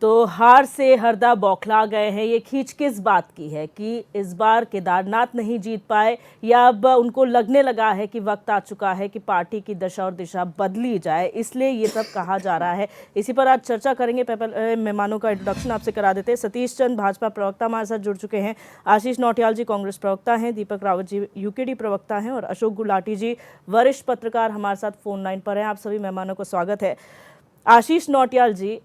तो हार से हरदा बौखला गए हैं। ये खींच किस बात की है कि इस बार केदारनाथ नहीं जीत पाए, या अब उनको लगने लगा है कि वक्त आ चुका है कि पार्टी की दशा और दिशा बदली जाए, इसलिए ये सब कहा जा रहा है। इसी पर आज चर्चा करेंगे। मेहमानों का इंट्रोडक्शन आपसे करा देते हैं। सतीश चंद भाजपा प्रवक्ता हमारे साथ जुड़ चुके हैं, आशीष नौटियाल जी कांग्रेस प्रवक्ता हैं, दीपक रावत जी यूकेडी प्रवक्ता हैं और अशोक गुलाटी जी वरिष्ठ पत्रकार हमारे साथ फोन लाइन पर हैं। आप सभी मेहमानों को स्वागत है। आशीष नौटियाल जी,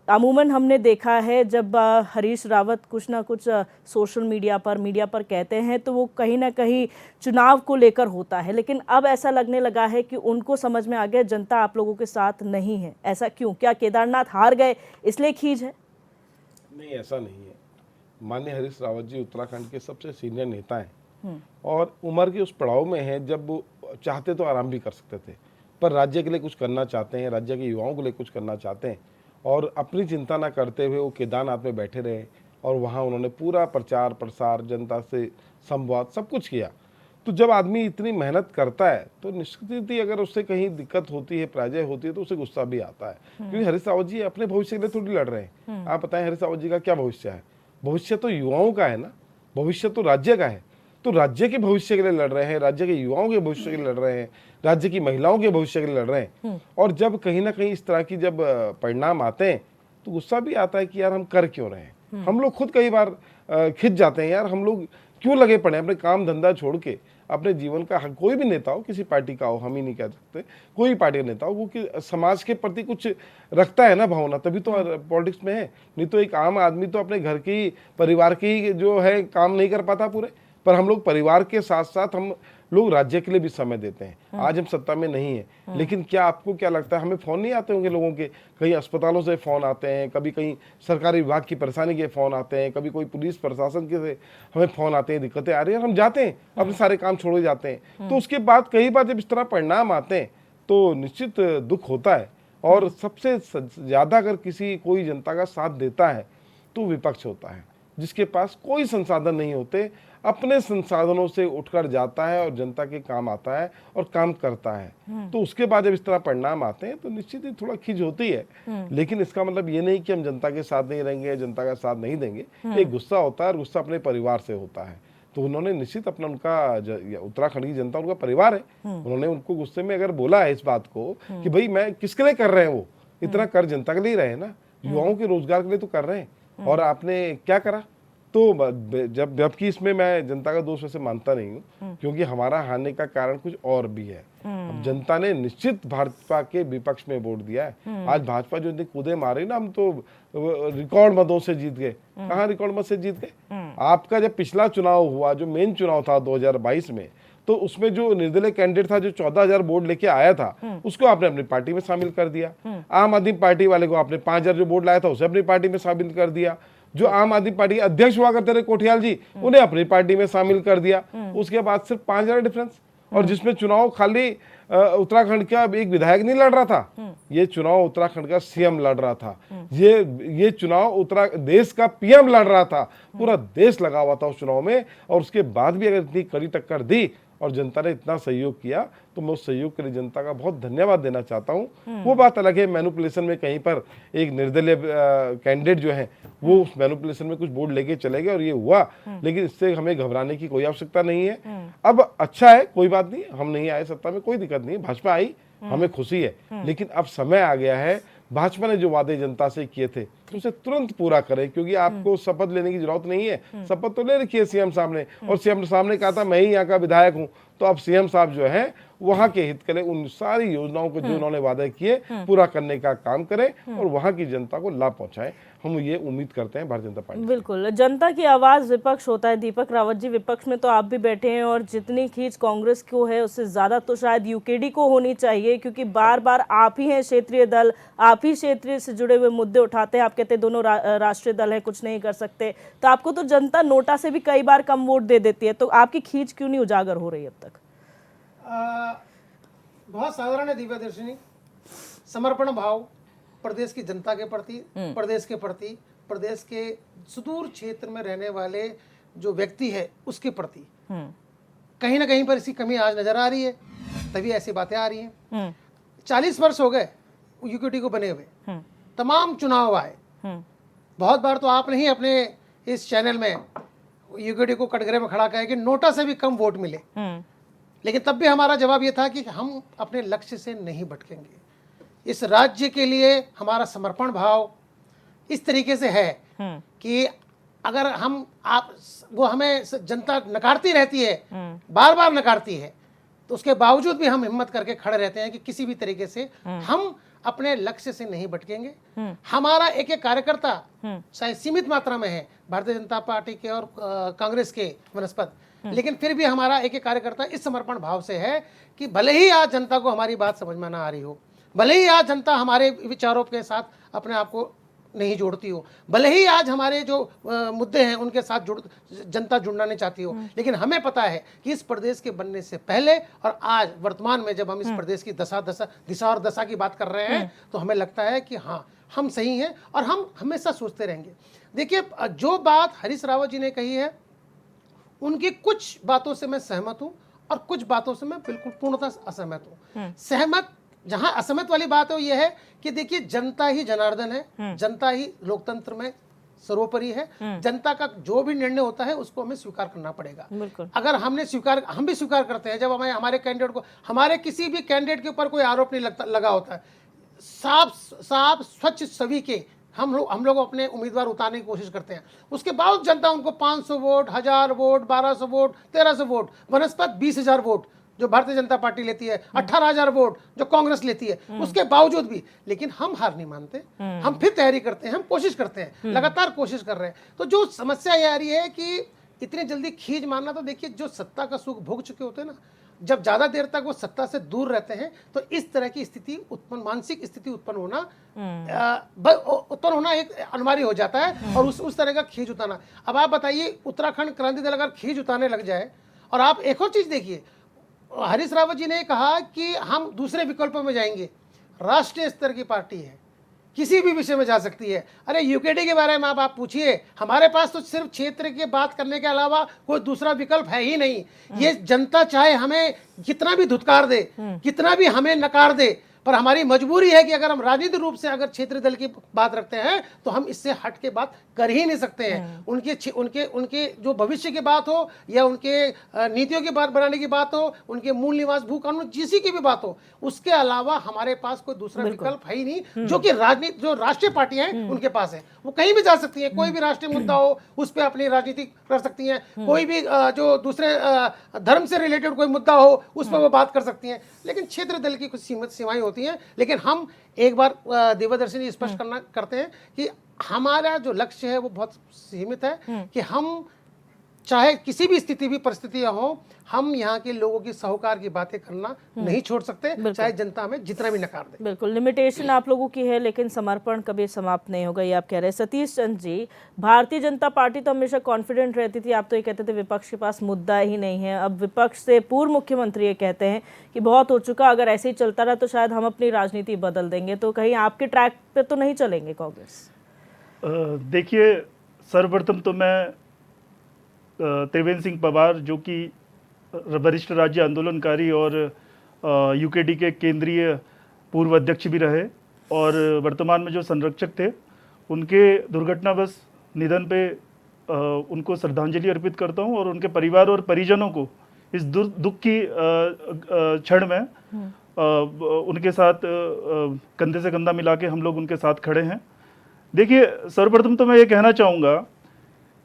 अमूमन हमने देखा है जब हरीश रावत कुछ ना कुछ सोशल मीडिया पर कहते हैं तो वो कहीं ना कहीं चुनाव को लेकर होता है, लेकिन अब ऐसा लगने लगा है कि उनको समझ में आ गया जनता आप लोगों के साथ नहीं है। ऐसा क्यों? क्या केदारनाथ हार गए इसलिए खींच है? नहीं, ऐसा नहीं है। माननीय हरीश रावत जी उत्तराखंड के सबसे सीनियर नेता हैं और उम्र के उस पड़ाव में हैं जब वो चाहते तो आराम भी कर सकते थे, पर राज्य के लिए कुछ करना चाहते हैं, राज्य के युवाओं के लिए कुछ करना चाहते हैं और अपनी चिंता ना करते हुए वो केदारनाथ में बैठे रहे और वहाँ उन्होंने पूरा प्रचार प्रसार, जनता से संवाद, सब कुछ किया। तो जब आदमी इतनी मेहनत करता है तो निश्चित ही अगर उससे कहीं दिक्कत होती है, पराजय होती है, तो उसे गुस्सा भी आता है। क्योंकि हरीश रावत जी अपने भविष्य के लिए थोड़ी लड़ रहे हैं। आप बताएं हरीश रावत जी का क्या भविष्य है? भविष्य तो युवाओं का है ना, भविष्य तो राज्य का है। तो राज्य के भविष्य के लिए लड़ रहे हैं, राज्य के युवाओं के भविष्य के लिए लड़ रहे हैं, राज्य की महिलाओं के भविष्य के लिए लड़ रहे हैं। और जब कहीं ना कहीं इस तरह की जब परिणाम आते हैं तो गुस्सा भी आता है कि यार हम कर क्यों रहे हैं। हम लोग खुद कई बार खिंच जाते हैं, यार हम लोग क्यों लगे पड़े हैं अपने काम धंधा छोड़ के अपने जीवन का। कोई भी नेता हो, किसी पार्टी का हो, हम ही नहीं कह सकते, कोई पार्टी का नेता हो, वो कि समाज के प्रति कुछ रखता है ना भावना, तभी तो पॉलिटिक्स में है। नहीं तो एक आम आदमी तो अपने घर की, परिवार की जो है काम नहीं कर पाता पूरे। पर हम लोग परिवार के साथ साथ हम लोग राज्य के लिए भी समय देते हैं। आज हम सत्ता में नहीं है, लेकिन क्या आपको क्या लगता है हमें फोन नहीं आते होंगे लोगों के? कहीं अस्पतालों से फोन आते हैं, कभी कहीं सरकारी विभाग की परेशानी के फोन आते हैं, कभी कोई पुलिस प्रशासन के से हमें फोन आते हैं, दिक्कतें आ रही है, हम जाते हैं, अपने सारे काम छोड़ जाते हैं। तो उसके बाद कई बार जब इस तरह परिणाम आते हैं तो निश्चित दुख होता है। और सबसे ज्यादा अगर कोई जनता का साथ देता है तो विपक्ष होता है, जिसके पास कोई संसाधन नहीं होते, अपने संसाधनों से उठकर जाता है और जनता के काम आता है और काम करता है। तो उसके बाद जब इस तरह परिणाम आते हैं तो निश्चित ही थोड़ा खिंच होती है। लेकिन इसका मतलब ये नहीं कि हम जनता के साथ नहीं रहेंगे, जनता का साथ नहीं देंगे। एक गुस्सा होता है और गुस्सा अपने परिवार से होता है। तो उन्होंने निश्चित अपना, उनका उत्तराखंड की जनता उनका परिवार है, उन्होंने उनको गुस्से में अगर बोला है इस बात को कि भाई मैं किसके लिए कर रहे हैं, वो इतना कर जनता के लिए रहे ना, युवाओं के रोजगार के लिए तो कर रहे हैं। और आपने क्या करा? तो जबकि इसमें मैं जनता का दोष वैसे मानता नहीं हूँ, क्योंकि हमारा हारने का कारण कुछ और भी है। अब जनता ने निश्चित भाजपा के विपक्ष में वोट दिया है। आज भाजपा जो इतने कूदे मारे ना, हम तो रिकॉर्ड मतों से जीत गए। कहाँ रिकॉर्ड मत से जीत गए? आपका जब पिछला चुनाव हुआ, जो मेन चुनाव था 2022 में, तो उसमें जो निर्दलीय कैंडिडेट था, जो 14,000 वोट लेके आया था, उसको आपने अपनी पार्टी में शामिल कर दिया। आम आदमी पार्टी वाले को आपने 5,000 जो वोट लाया था उसे अपनी पार्टी में शामिल कर दिया। जो आम आदमी पार्टी के अध्यक्ष हुआ करते थे कोठियाल जी, उन्हें अपनी पार्टी में शामिल कर दिया। उसके बाद सिर्फ 5,000 डिफरेंस, और जिसमें चुनाव खाली उत्तराखंड का एक विधायक नहीं लड़ रहा था, ये चुनाव उत्तराखंड का सीएम लड़ रहा था। ये चुनाव देश का पीएम लड़ रहा था। पूरा देश लगा हुआ था उस चुनाव में। और उसके बाद भी अगर इतनी कड़ी टक्कर दी और जनता ने इतना सहयोग किया, तो मैं उस सहयोग के लिए जनता का बहुत धन्यवाद देना चाहता हूँ। वो बात अलग है, मैनिपुलेशन में कहीं पर एक निर्दलीय कैंडिडेट जो है वो उस मैनिपुलेशन में कुछ वोट लेके चले गए और ये हुआ, लेकिन इससे हमें घबराने की कोई आवश्यकता नहीं है। अब अच्छा है, कोई बात नहीं, हम नहीं आए सत्ता में, कोई दिक्कत नहीं, भाजपा आई, हमें खुशी है। लेकिन अब समय आ गया है, भाजपा ने जो वादे जनता से किए थे उसे तुरंत पूरा करें, क्योंकि आपको शपथ लेने की जरूरत नहीं है। शपथ तो ले रखी है सीएम साहब ने, और सीएम साहब ने कहा था मैं ही यहाँ का विधायक हूँ। तो अब सीएम साहब जो है वहाँ के हित के लिए उन सारी योजनाओं को जो उन्होंने वादे किए पूरा करने का काम करें और वहाँ की जनता को लाभ पहुंचाएं। हम ये उम्मीद करते हैं भारतीय जनता पार्टी। बिल्कुल, जनता की आवाज विपक्ष होता है। दीपक रावत जी, विपक्ष में तो आप भी बैठे हैं और जितनी खींच कांग्रेस को है उससे ज्यादा तो शायद यूकेडी को होनी चाहिए, क्योंकि बार बार आप ही हैं क्षेत्रीय दल, आप ही क्षेत्रीय से जुड़े हुए मुद्दे उठाते हैं। आप कहते हैं दोनों राष्ट्रीय दल है, कुछ नहीं कर सकते, तो आपको तो जनता नोटा से भी कई बार कम वोट दे देती है, तो आपकी खींच क्यों नहीं उजागर हो रही अब तक? बहुत साधारण है दिव्यादर्शिनी। समर्पण भाव प्रदेश की जनता के प्रति, प्रदेश के प्रति, प्रदेश के सुदूर क्षेत्र में रहने वाले जो व्यक्ति है उसके प्रति कहीं ना कहीं पर इसकी कमी आज नजर आ रही है, तभी ऐसी बातें आ रही हैं। 40 वर्ष हो गए यूकेडी को बने हुए, तमाम चुनाव आए, बहुत बार तो आपने ही अपने इस चैनल में यूकेडी को कटघरे में खड़ा किया कि नोटा से भी कम वोट मिले, लेकिन तब भी हमारा जवाब ये था कि हम अपने लक्ष्य से नहीं भटकेंगे। इस राज्य के लिए हमारा समर्पण भाव इस तरीके से है कि अगर वो हमें जनता नकारती रहती है, बार बार नकारती है, तो उसके बावजूद भी हम हिम्मत करके खड़े रहते हैं कि किसी भी तरीके से हम अपने लक्ष्य से नहीं भटकेंगे। हमारा एक एक कार्यकर्ता चाहे सीमित मात्रा में है भारतीय जनता पार्टी के और कांग्रेस के वनस्पत, लेकिन फिर भी हमारा एक एक कार्यकर्ता इस समर्पण भाव से है कि भले ही आज जनता को हमारी बात समझ में ना आ रही हो, भले ही आज जनता हमारे विचारों के साथ अपने आप को नहीं जोड़ती हो, भले ही आज हमारे जो मुद्दे हैं उनके साथ जनता जुड़ना नहीं चाहती हो, लेकिन हमें पता है कि इस प्रदेश के बनने से पहले और आज वर्तमान में जब हम इस प्रदेश की दिशा और दशा की बात कर रहे हैं, तो हमें लगता है कि हाँ, हम सही हैं और हम हमेशा सोचते रहेंगे। देखिए, जो बात हरीश रावत जी ने कही है, उनकी कुछ बातों से मैं सहमत हूं और कुछ बातों से मैं बिल्कुल पूर्णतः असहमत हूं। सहमत, जहां असहमत वाली बात है, यह है कि देखिए, जनता ही जनार्दन है, जनता ही लोकतंत्र में सर्वोपरि है। जनता का जो भी निर्णय होता है उसको हमें स्वीकार करना पड़ेगा। अगर हम भी स्वीकार करते हैं, जब हमें हमारे कैंडिडेट को, हमारे किसी भी कैंडिडेट के ऊपर कोई आरोप नहीं लगा होता है, साफ स्वच्छ छवि के हम लोग अपने उम्मीदवार उतारने की कोशिश करते हैं, उसके बाद जनता उनको 500 वोट, 1000 वोट, 1200 वोट, 1300 वोट, वनस्पत 20,000 वोट जो भारतीय जनता पार्टी लेती है, 18,000 वोट जो कांग्रेस लेती है, उसके बावजूद भी, लेकिन हम हार नहीं मानते, हम फिर तैयारी करते हैं, हम कोशिश करते हैं, लगातार कोशिश कर रहे हैं। तो जो समस्या ये आ रही है कि इतनी जल्दी खींच मारना, तो देखिए, जो सत्ता का सुख भोग चुके होते हैं ना, जब ज्यादा देर तक वो सत्ता से दूर रहते हैं, तो इस तरह की स्थिति मानसिक स्थिति उत्पन्न होना एक अनिवार्य हो जाता है, और उस तरह का खींच उतारना। अब आप बताइए, उत्तराखंड क्रांति दल अगर खींच उतारने लग जाए, और आप एक और चीज देखिए, हरीश रावत जी ने कहा कि हम दूसरे विकल्पों में जाएंगे। राष्ट्रीय स्तर की पार्टी है, किसी भी विषय में जा सकती है। अरे यूकेडी के बारे में आप पूछिए, हमारे पास तो सिर्फ क्षेत्र की बात करने के अलावा कोई दूसरा विकल्प है ही नहीं। ये जनता चाहे हमें कितना भी धुतकार दे, कितना भी हमें नकार दे, पर हमारी मजबूरी है कि अगर हम राजनीतिक रूप से अगर क्षेत्रीय दल की बात रखते हैं, तो हम इससे हट के बात कर ही नहीं सकते हैं। उनके जो भविष्य की बात हो, या उनके नीतियों की बात बनाने की बात हो, उनके मूल निवास भू कानून जिसी की भी बात हो, उसके अलावा हमारे पास कोई दूसरा विकल्प है ही नहीं, जो कि जो राष्ट्रीय पार्टियां हैं उनके पास है। वो कहीं भी जा सकती है, कोई भी राष्ट्रीय मुद्दा हो उस पर अपनी राजनीति कर सकती हैं, कोई भी जो दूसरे धर्म से रिलेटेड कोई मुद्दा हो उस पर वो बात कर सकती हैं, लेकिन क्षेत्रीय दल की कुछ सीमित सीमाएं होती हैं। लेकिन हम एक बार दिव्यदर्शिनी स्पष्ट करते हैं कि हमारा जो लक्ष्य है वो बहुत सीमित है, कि हम चाहे किसी भी स्थिति भी परिस्थितियां हो, हम यहाँ के लोगों की साहूकार की बातें करना नहीं छोड़ सकते, चाहे जनता हमें जितना भी नकार दे। बिल्कुल, लिमिटेशन आप लोगों की है, लेकिन समर्पण कभी समाप्त नहीं होगा, ये आप कह रहे हैं। सतीश चंद्र जी, भारतीय जनता पार्टी तो हमेशा कॉन्फिडेंट रहती थी, आप तो ये कहते थे विपक्ष के पास मुद्दा ही नहीं है। अब विपक्ष से पूर्व मुख्यमंत्री ये कहते हैं कि बहुत हो चुका, अगर ऐसे ही चलता रहा तो शायद हम अपनी राजनीति बदल देंगे, तो कहीं आपके ट्रैक पे तो नहीं चलेंगे कांग्रेस? देखिए, सर्वप्रथम तो मैं त्रिवेंद्र सिंह पवार, जो कि वरिष्ठ राज्य आंदोलनकारी और यूकेडी के केंद्रीय पूर्व अध्यक्ष भी रहे और वर्तमान में जो संरक्षक थे, उनके दुर्घटनावश निधन पे उनको श्रद्धांजलि अर्पित करता हूं, और उनके परिवार और परिजनों को इस दुख की क्षण में उनके साथ कंधे से कंधा मिला के हम लोग उनके साथ खड़े हैं। देखिए, सर्वप्रथम तो मैं ये कहना चाहूँगा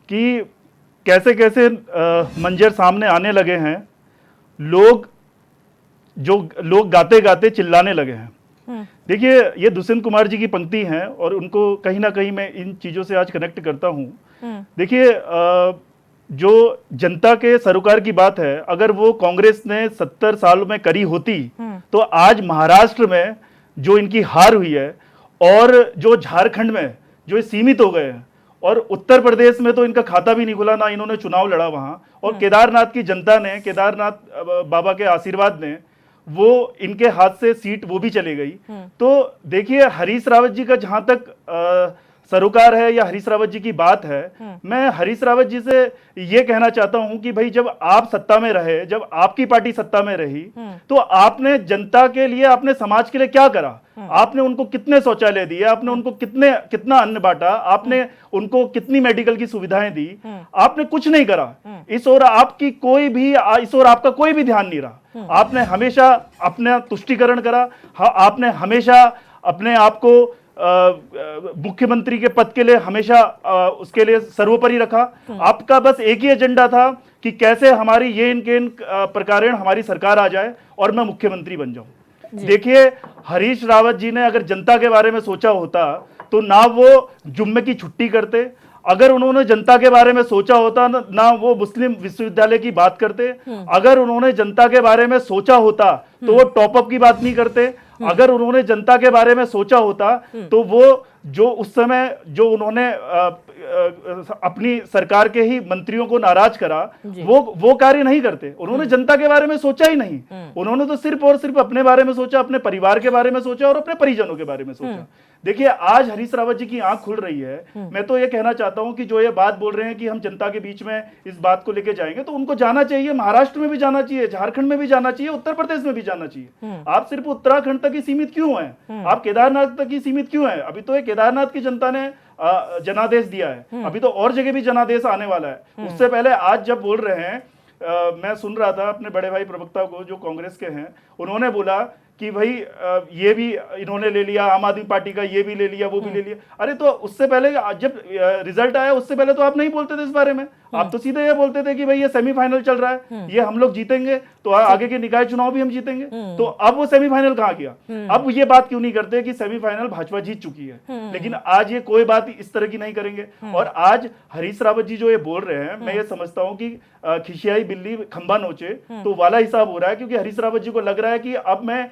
कि कैसे कैसे मंजर सामने आने लगे हैं, लोग गाते गाते चिल्लाने लगे हैं। देखिए, ये दुष्यंत कुमार जी की पंक्ति हैं और उनको कहीं ना कहीं मैं इन चीज़ों से आज कनेक्ट करता हूँ। देखिए, जो जनता के सरोकार की बात है, अगर वो कांग्रेस ने 70 साल में करी होती, तो आज महाराष्ट्र में जो इनकी हार हुई है, और जो झारखंड में जो सीमित हो गए हैं, और उत्तर प्रदेश में तो इनका खाता भी नहीं खुला, ना इन्होंने चुनाव लड़ा वहां, और केदारनाथ की जनता ने, केदारनाथ बाबा के आशीर्वाद ने, वो इनके हाथ से सीट वो भी चली गई। तो देखिए, हरीश रावत जी का जहां तक सरोकार है या हरीश रावत जी की बात है, मैं हरीश रावत जी से ये कहना चाहता हूं कि भाई जब आप सत्ता में रहे, जब आपकी पार्टी सत्ता में रही, तो आपने जनता के लिए, आपने समाज के लिए क्या करा? आपने उनको कितने शौचालय दिए, आपने उनको कितना अन्न बांटा, आपने उनको कितनी मेडिकल की सुविधाएं दी? आपने कुछ नहीं करा। इस ओर आपका कोई भी ध्यान नहीं रहा। आपने हमेशा अपना तुष्टीकरण करा, आपने हमेशा अपने आप को मुख्यमंत्री के पद के लिए हमेशा उसके लिए सर्वोपरि रखा। आपका बस एक ही एजेंडा था कि कैसे हमारी ये इनके प्रकारेण हमारी सरकार आ जाए और मैं मुख्यमंत्री बन जाऊं। देखिए, हरीश रावत जी ने अगर जनता के बारे में सोचा होता तो ना वो जुम्मे की छुट्टी करते, अगर उन्होंने जनता के बारे में सोचा होता ना वो मुस्लिम विश्वविद्यालय की बात करते, अगर उन्होंने जनता के बारे में सोचा होता तो वो टॉपअप की बात नहीं करते, अगर उन्होंने जनता के बारे में सोचा होता तो वो जो उस समय जो उन्होंने अपनी सरकार के ही मंत्रियों को नाराज करा, वो कार्य नहीं करते। उन्होंने जनता के बारे में सोचा ही नहीं, उन्होंने तो सिर्फ और सिर्फ अपने बारे में सोचा, अपने परिवार के बारे में सोचा और अपने परिजनों के बारे में सोचा। देखिए, आज हरीश रावत जी की आंख खुल रही है। मैं तो ये कहना चाहता हूं कि जो ये बात बोल रहे हैं कि हम जनता के बीच में इस बात को लेके जाएंगे, तो उनको जाना चाहिए, महाराष्ट्र में भी जाना चाहिए, झारखंड में भी जाना चाहिए, उत्तर प्रदेश में भी जाना चाहिए। आप सिर्फ उत्तराखंड तक ही सीमित क्यों हैं? आप केदारनाथ तक ही सीमित क्यों हैं? अभी तो केदारनाथ की जनता ने जनादेश दिया है, अभी तो और जगह भी जनादेश आने वाला है। उससे पहले आज जब बोल रहे हैं, मैं सुन रहा था अपने बड़े भाई प्रवक्ता को जो कांग्रेस के हैं, उन्होंने बोला कि भाई ये भी इन्होंने ले लिया, आम आदमी पार्टी का ये भी ले लिया, वो भी ले लिया। अरे तो उससे पहले जब रिजल्ट आया उससे पहले तो आप नहीं बोलते थे इस बारे में, आप तो सीधे ये बोलते थे कि भाई ये सेमीफाइनल चल रहा है, ये हम लोग जीतेंगे तो आगे के निकाय चुनाव भी हम जीतेंगे। तो अब वो सेमीफाइनल कहाँ गया? अब ये बात क्यों नहीं करते कि सेमीफाइनल भाजपा जीत चुकी है? लेकिन आज ये कोई बात इस तरह की नहीं करेंगे। और आज हरीश रावत जी जो ये बोल रहे हैं, मैं ये समझता हूं कि खिसियाई बिल्ली खंबा नोचे तो वाला हिसाब हो रहा है, क्योंकि हरीश रावत जी को लग रहा है कि अब मैं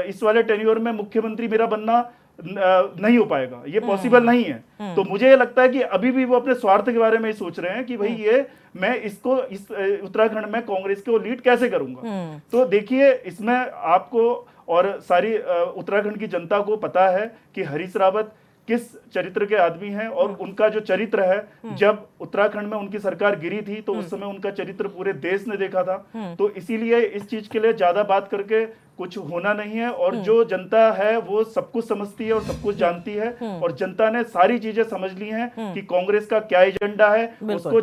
इस वाले टेन्योर में मुख्यमंत्री मेरा बनना नहीं हो पाएगा, ये पॉसिबल नहीं है। तो मुझे ये लगता है कि अभी भी वो अपने स्वार्थ के बारे में सोच रहे हैं कि भाई ये मैं इसको इस उत्तराखंड में कांग्रेस को लीड कैसे करूंगा। तो देखिए, इसमें आपको और सारी उत्तराखंड की जनता को पता है कि हरीश रावत किस चरित्र के आदमी हैं और उनका जो चरित्र है, जब उत्तराखंड में उनकी सरकार गिरी थी तो उस समय उनका चरित्र पूरे देश ने देखा था। तो इसीलिए इस चीज के लिए ज्यादा बात करके कुछ होना नहीं है। और जो जनता है वो सब कुछ समझती है और सब कुछ जानती है, और जनता ने सारी चीजें समझ ली हैं कि कांग्रेस का क्या एजेंडा है। उसको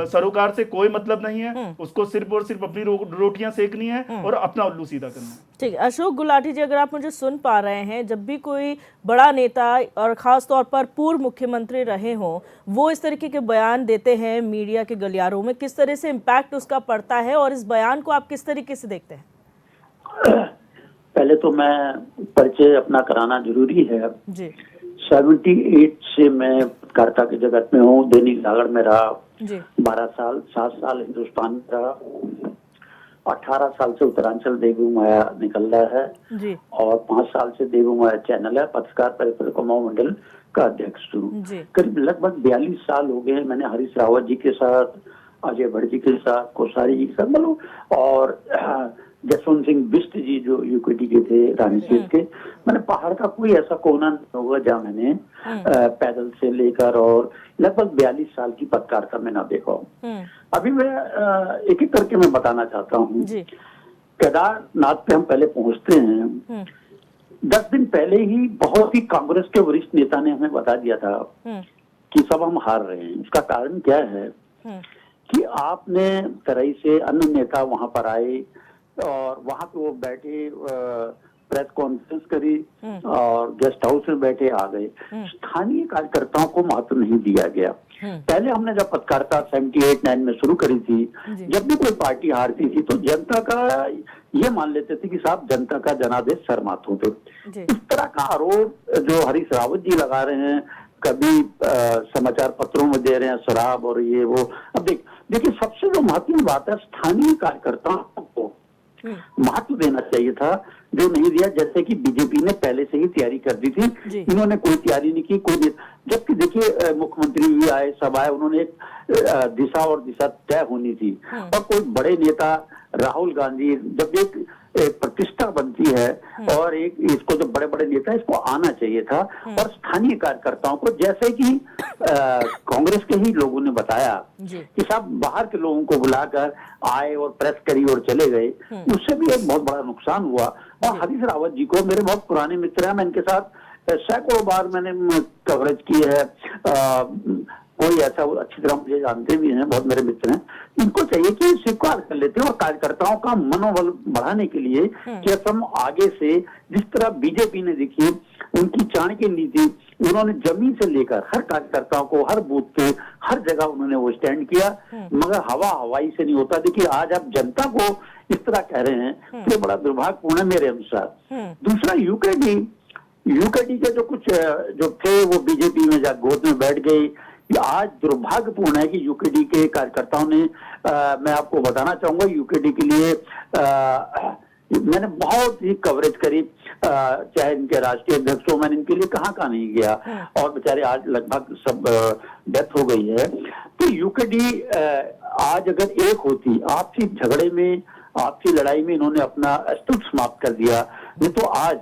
सरोकार से कोई मतलब नहीं है, उसको सिर्फ और सिर्फ अपनी रोटियां सेकनी है और अपना उल्लू सीधा करना है। ठीक है, अशोक गुलाटी जी, अगर आप मुझे सुन पा रहे हैं, जब भी कोई बड़ा नेता और खास तौर पर पूर्व मुख्यमंत्री रहे हों, वो इस तरीके के बयान देते हैं मीडिया के गलियारों में, किस तरह से इम्पैक्ट उसका पड़ता है और इस बयान को आप किस तरीके से देखते हैं? पहले तो मैं परिचय अपना कराना जरूरी है जी। 78 से मैं पत्रकारिता के जगत में हूँ, दैनिक जागरण में रहा, 12 साल, 7 साल हिंदुस्तान में रहा, 18 साल से उत्तरांचल देवी माया निकल रहा है जी। और 5 साल से देवी माया चैनल है, पत्रकार परिषद मंडल का अध्यक्ष हूँ। करीब लगभग 42 साल हो गए मैंने हरीश रावत जी के साथ, अजय भट्ट जी के साथ, कोश्यारी जी के साथ, मतलब और जसवंत सिंह बिष्ट जी जो यूकेडी के थे, रानीखेत के, मैंने पहाड़ का कोई ऐसा कोना नहीं होगा जहाँ मैंने पैदल से लेकर और लगभग 42 साल की पत्रकारिता में ना देखा हूँ। अभी मैं एक एक करके मैं बताना चाहता हूँ। केदारनाथ पे हम पहले पहुंचते हैं, 10 दिन पहले ही बहुत ही कांग्रेस के वरिष्ठ नेता ने हमें बता दिया था कि सब हम हार रहे हैं। उसका कारण क्या है कि आपने तरह से अन्य नेता वहां पर आए और वहां पे वो बैठे, प्रेस कॉन्फ्रेंस करी और गेस्ट हाउस में बैठे आ गए। स्थानीय कार्यकर्ताओं को महत्व नहीं दिया गया। पहले हमने जब पत्रकारिता 78-9 में शुरू करी थी, जब भी कोई पार्टी हारती थी तो जनता का ये मान लेते थे कि साहब जनता का जनादेश शर्माते थे। इस तरह का आरोप जो हरीश रावत जी लगा रहे हैं, कभी समाचार पत्रों में दे रहे हैं शराब और ये वो। अब देखिए सबसे जो महत्वपूर्ण बात है, स्थानीय कार्यकर्ताओं को महत्व देना चाहिए था, जो नहीं दिया। जैसे कि बीजेपी ने पहले से ही तैयारी कर दी थी, इन्होंने कोई तैयारी नहीं की, कोई। जबकि देखिए मुख्यमंत्री भी आए, सब आए, उन्होंने एक दिशा तय होनी थी। और कोई बड़े नेता राहुल गांधी जब एक एक प्रतिष्ठा बनती है और एक इसको जो बड़े बड़े नेता इसको आना चाहिए था। और स्थानीय कार्यकर्ताओं को, जैसे कि कांग्रेस के ही लोगों ने बताया कि साहब बाहर के लोगों को बुलाकर आए और प्रेस करी और चले गए, उससे भी एक बहुत बड़ा नुकसान हुआ। और हरीश रावत जी को, मेरे बहुत पुराने मित्र हैं, मैं इनके साथ सैकड़ों बार मैंने कवरेज की है, कोई ऐसा अच्छी तरह मुझे जानते भी हैं, बहुत मेरे मित्र हैं। इनको चाहिए कि स्वीकार कर लेते हैं और कार्यकर्ताओं का मनोबल बढ़ाने के लिए कि हम आगे से, जिस तरह बीजेपी ने देखिए उनकी चाणक्य नीति, उन्होंने जमीन से लेकर हर कार्यकर्ताओं को, हर बूथ पे, हर जगह उन्होंने वो स्टैंड किया, मगर हवाई से नहीं होता। देखिए आज आप जनता को इस तरह कह रहे हैं तो बड़ा दुर्भाग्यपूर्ण है मेरे अनुसार। दूसरा यूकेडी के जो कुछ जो थे वो बीजेपी में गोद में बैठ गए। आज दुर्भाग्यपूर्ण है कि यूकेडी के कार्यकर्ताओं ने, मैं आपको बताना चाहूंगा, यूकेडी के लिए मैंने बहुत ही कवरेज करी, चाहे इनके राष्ट्रीय अध्यक्ष हो, मैंने इनके लिए कहाँ नहीं गया, और बेचारे आज लगभग सब डेथ हो गई है। तो यूकेडी आज अगर एक होती, आपसी झगड़े में, आपसी लड़ाई में इन्होंने अपना अस्तित्व समाप्त कर दिया, नहीं तो आज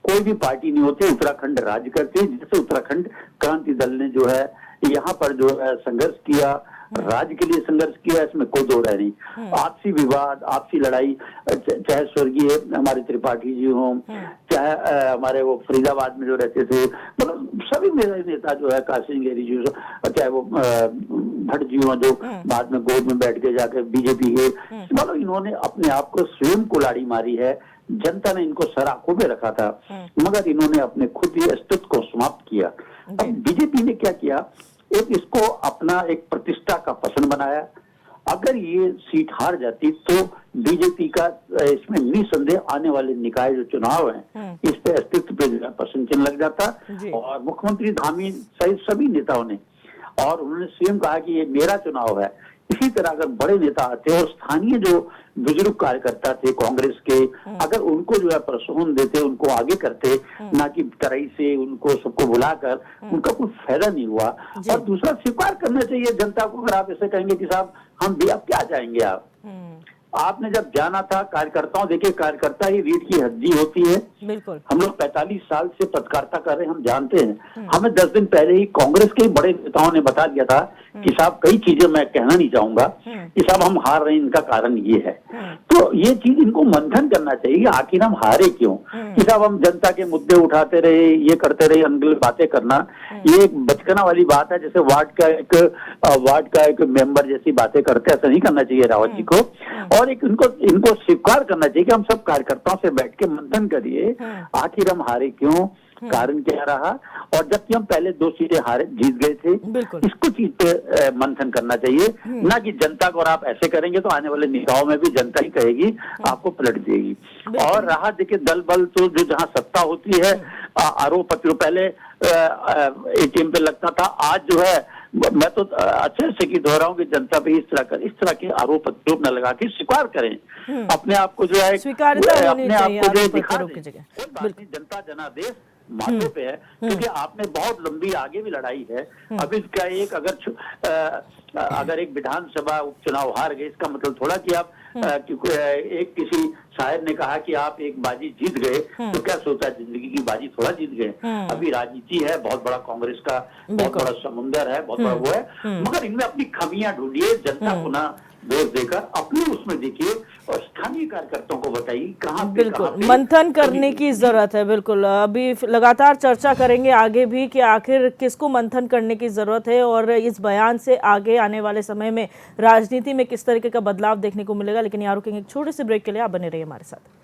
कोई भी पार्टी नहीं होती, उत्तराखंड राज्य करती। जैसे उत्तराखंड क्रांति दल ने जो है यहाँ पर जो है संघर्ष किया, राज्य के लिए संघर्ष किया, इसमें कोई दो राय नहीं। आपसी विवाद, आपसी लड़ाई, चाहे स्वर्गीय हमारे त्रिपाठी जी हों, चाहे हमारे वो फरीदाबाद में जो रहते थे, मतलब सभी मेरे नेता जो है, काशी गेरी जी, चाहे वो भट्ट जी हों जो बाद में गोद में बैठ के जाकर बीजेपी के, मतलब इन्होंने अपने आप को स्वयं कुल्हाड़ी मारी है। जनता ने इनको सराखों में रखा था, मगर इन्होंने अपने खुद ही अस्तित्व को समाप्त किया। अब बीजेपी ने क्या किया, एक इसको अपना एक प्रतिष्ठा का प्रश्न बनाया। अगर ये सीट हार जाती तो बीजेपी का इसमें निसंदेह आने वाले निकाय जो चुनाव हैं इस पे अस्तित्व पे प्रश्न चिन्ह लग जाता। और मुख्यमंत्री धामी सहित सभी नेताओं ने, और उन्होंने स्वयं कहा कि ये मेरा चुनाव है। इसी तरह अगर बड़े नेता आते और स्थानीय जो बुजुर्ग कार्यकर्ता थे कांग्रेस के, अगर उनको जो है प्रोत्साहन देते, उनको आगे करते, ना कि तरई से उनको सबको बुलाकर, उनका कुछ फायदा नहीं हुआ। और दूसरा, स्वीकार करना चाहिए जनता को। अगर आप ऐसे कहेंगे कि साहब हम भी, अब क्या जाएंगे आपने जब जाना था कार्यकर्ताओं, देखिए कार्यकर्ता ही रीढ़ की हड्डी होती है। बिल्कुल, हम लोग 45 साल से पत्रकारिता कर रहे हैं, हम जानते हैं। हमें 10 दिन पहले ही कांग्रेस के बड़े नेताओं ने बता दिया था कि साहब कई चीजें मैं कहना नहीं चाहूंगा कि साहब हम हार रहे हैं, इनका कारण ये है। तो ये चीज इनको मंथन करना चाहिए, आखिर हम हारे क्यों, कि साहब हम जनता के मुद्दे उठाते रहे, ये करते रहे, अनगिनत बातें करना, ये एक बचकाना वाली बात है। जैसे वार्ड का एक मेंबर जैसी बातें करते, ऐसा नहीं करना चाहिए रावत जी को। और एक इनको स्वीकार करना चाहिए कि हम सब कार्यकर्ताओं से बैठ के मंथन करिए, आखिर हम हारे क्यों, कारण क्या रहा, और जबकि हम पहले 2 सीटें हारे जीत गए थे, इसको चीज पे मंथन करना चाहिए, ना कि जनता को। और आप ऐसे करेंगे तो आने वाले निकायों में भी जनता ही कहेगी, आपको पलट देगी। और रहा देखिए दल बल, तो जो जहां सत्ता होती है, आरोप प्रत्यारोप पहले एटीएम पे लगता था, आज जो है मैं तो अच्छे से की दोहराऊं कि जनता पे इस तरह के आरोप प्रत्यारोप न लगा के स्वीकार करें अपने आप को, जो है अपने आप को जो दिखा दें। जनता जनादेश माथे पे है, क्योंकि आपने बहुत लंबी आगे भी लड़ाई है। अभी क्या एक अगर एक विधानसभा उपचुनाव हार गए, इसका मतलब थोड़ा कि आप एक किसी शायर ने कहा कि आप एक बाजी जीत गए, तो क्या सोचा जिंदगी की बाजी थोड़ा जीत गए। अभी राजनीति है, बहुत बड़ा कांग्रेस का बहुत बड़ा समुंदर है, बहुत बड़ा वो है, मगर इनमें अपनी खामियां ढूंढिए, जनता को ना वोट देकर अपने उसमें देखिए, और स्थानीय कार्यकर्ताओं को बताइए कहाँ पे, बिल्कुल मंथन करने की जरूरत है। बिल्कुल, अभी लगातार चर्चा करेंगे आगे भी कि आखिर किसको मंथन करने की जरूरत है, और इस बयान से आगे आने वाले समय में राजनीति में किस तरीके का बदलाव देखने को मिलेगा। लेकिन यहाँ रुकेंगे एक छोटे से ब्रेक के लिए, आप बने रहिए हमारे साथ।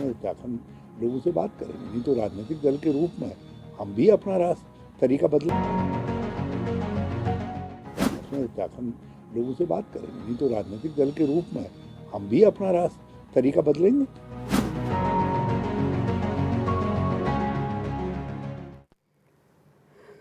उत्तराखंड लोगों से बात करेंगे, नहीं तो राजनीतिक दल के रूप में हम भी अपना तरीका बदलें। उत्तराखंड लोगों से बात करेंगे, नहीं तो राजनीतिक दल के रूप में हम भी अपना तरीका बदलेंगे।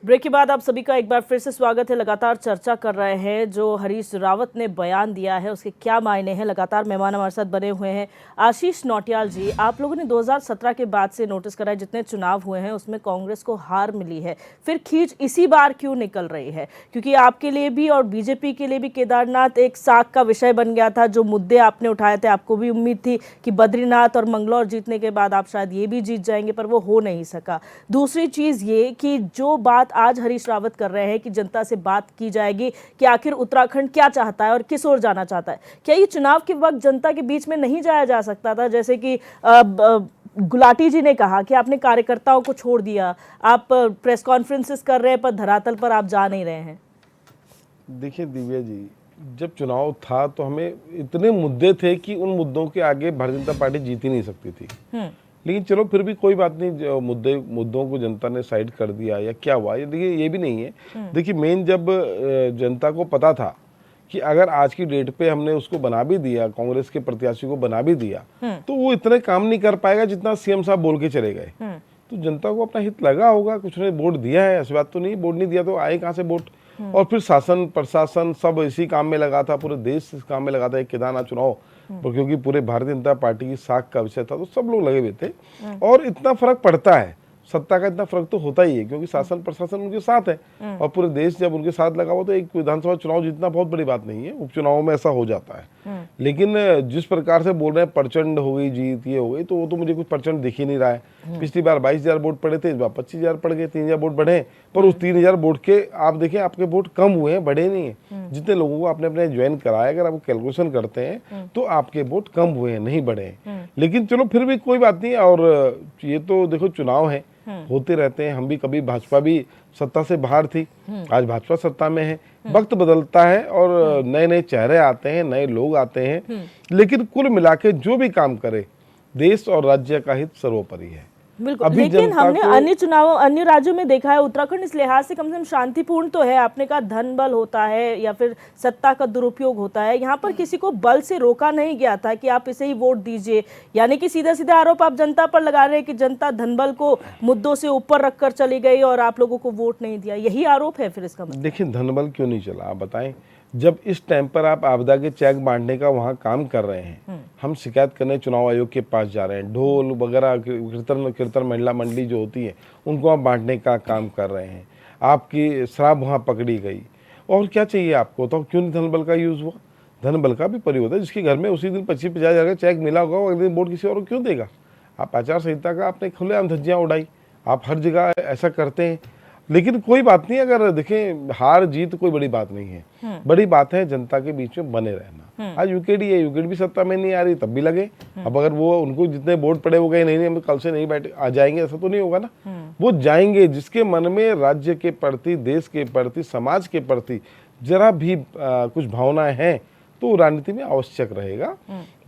ब्रेक के बाद आप सभी का एक बार फिर से स्वागत है। लगातार चर्चा कर रहे हैं जो हरीश रावत ने बयान दिया है उसके क्या मायने हैं। लगातार मेहमान हमारे साथ बने हुए हैं। आशीष नौटियाल जी, आप लोगों ने 2017 के बाद से नोटिस करा है जितने चुनाव हुए हैं उसमें कांग्रेस को हार मिली है, फिर खींच इसी बार क्यों निकल रही है? क्योंकि आपके लिए भी और बीजेपी के लिए भी केदारनाथ एक साख का विषय बन गया था। जो मुद्दे आपने उठाए थे, आपको भी उम्मीद थी कि बद्रीनाथ और मंगलौर जीतने के बाद आप शायद ये भी जीत जाएंगे, पर वो हो नहीं सका। दूसरी चीज ये कि जो बात आज हरीश रावत कर रहे हैं कि जनता से बात की जाएगी कि आखिर उत्तराखंड क्या चाहता है और किस ओर जाना चाहता है, क्या ये चुनाव के वक्त जनता के बीच में नहीं जाया जा सकता था? जैसे कि गुलाटी जी ने कहा कि आपने कार्यकर्ताओं को छोड़ दिया, आप प्रेस कॉन्फ्रेंसेस कर रहे हैं पर धरातल पर आप जा नहीं रहे हैं। देखिए दिव्या जी, जब चुनाव था तो हमें इतने मुद्दे थे कि उन मुद्दों के आगे भारतीय जनता पार्टी जीत ही नहीं सकती थी। लेकिन चलो फिर भी कोई बात नहीं, जो मुद्दों को जनता ने साइड कर दिया या क्या हुआ, देखिए ये भी नहीं है। देखिए मेन जब जनता को पता था कि अगर आज की डेट पे हमने उसको बना भी दिया, कांग्रेस के प्रत्याशी को बना भी दिया, तो वो इतने काम नहीं कर पाएगा जितना सीएम साहब बोल के चले गए। तो जनता को अपना हित लगा होगा, कुछ ने वोट दिया है, ऐसी बात तो नहीं, वोट नहीं दिया तो आए कहाँ से वोट। और फिर शासन प्रशासन सब इसी काम में लगा था, पूरे देश इस काम में लगा था, एक केदारनाथ चुनाव, क्योंकि पूरे भारतीय जनता पार्टी की साख का विषय था तो सब लोग लगे हुए थे। और इतना फर्क पड़ता है, सत्ता का इतना फर्क तो होता ही है, क्योंकि शासन प्रशासन उनके साथ है और पूरे देश जब उनके साथ लगा हुआ तो एक विधानसभा चुनाव जीतना बहुत बड़ी बात नहीं है। उपचुनावों में ऐसा हो जाता है। लेकिन जिस प्रकार से बोल रहे हैं प्रचंड हो गई जीत, ये हो गई, तो वो तो मुझे कुछ प्रचंड दिख ही नहीं रहा है। पिछली बार 22,000 वोट पड़े थे, इस बार 25,000 पड़ गए, 3,000 वोट बढ़े, पर उस 3,000 वोट के आप देखिए आपके वोट कम हुए हैं, बढ़े नहीं है। जितने लोगों को आपने अपने ज्वाइन कराया, अगर आप कैलकुलेशन करते हैं तो आपके वोट कम हुए हैं, नहीं बढ़े हैं। लेकिन चलो फिर भी कोई बात नहीं। और ये तो देखो चुनाव है, होते रहते हैं। हम भी कभी, भाजपा भी सत्ता से बाहर थी, आज भाजपा सत्ता में है। वक्त बदलता है और नए नए चेहरे आते हैं, नए लोग आते हैं, लेकिन कुल मिला के जो भी काम करे देश और राज्य का हित सर्वोपरि है। बिल्कुल, लेकिन हमने अन्य चुनावों, अन्य राज्यों में देखा है, उत्तराखंड इस लिहाज से कम शांतिपूर्ण तो है। आपने कहा धन बल होता है या फिर सत्ता का दुरुपयोग होता है, यहाँ पर किसी को बल से रोका नहीं गया था कि आप इसे ही वोट दीजिए। यानी कि सीधा सीधा आरोप आप जनता पर लगा रहे हैं कि जनता धन बल को मुद्दों से ऊपर रखकर चली गई और आप लोगों को वोट नहीं दिया, यही आरोप है फिर इसका मतलब? देखिए धन बल क्यों नहीं चला, आप बताएं। जब इस टाइम पर आप आपदा के चेक बांटने का वहाँ काम कर रहे हैं, हम शिकायत करने चुनाव आयोग के पास जा रहे हैं, ढोल वगैरह कीर्तन महिला मंडली जो होती है उनको आप बांटने का काम कर रहे हैं, आपकी शराब वहाँ पकड़ी गई, और क्या चाहिए आपको? तो क्यों नहीं धन बल का यूज़ हुआ? धन बल का भी प्रयोग होता है। जिसके घर में उसी दिन 25-50 हज़ार का चेक मिला होगा वो अगले दिन वोट किसी और को क्यों देगा? आप आचार संहिता का आपने खुलेआम धज्जियाँ उड़ाई, आप हर जगह ऐसा करते हैं। लेकिन कोई बात नहीं, अगर देखें हार जीत कोई बड़ी बात नहीं है, बड़ी बात है जनता के बीच में बने रहना। आज यूकेडी है, यूकेडी भी सत्ता में नहीं आ रही तब भी लगे। अब अगर वो उनको जितने वोट पड़े वो गए नहीं हम कल से नहीं बैठे आ जाएंगे, ऐसा तो नहीं होगा ना। वो जाएंगे, जिसके मन में राज्य के प्रति, देश के प्रति, समाज के प्रति जरा भी कुछ भावनाएं हैं तो राजनीति में आवश्यक रहेगा।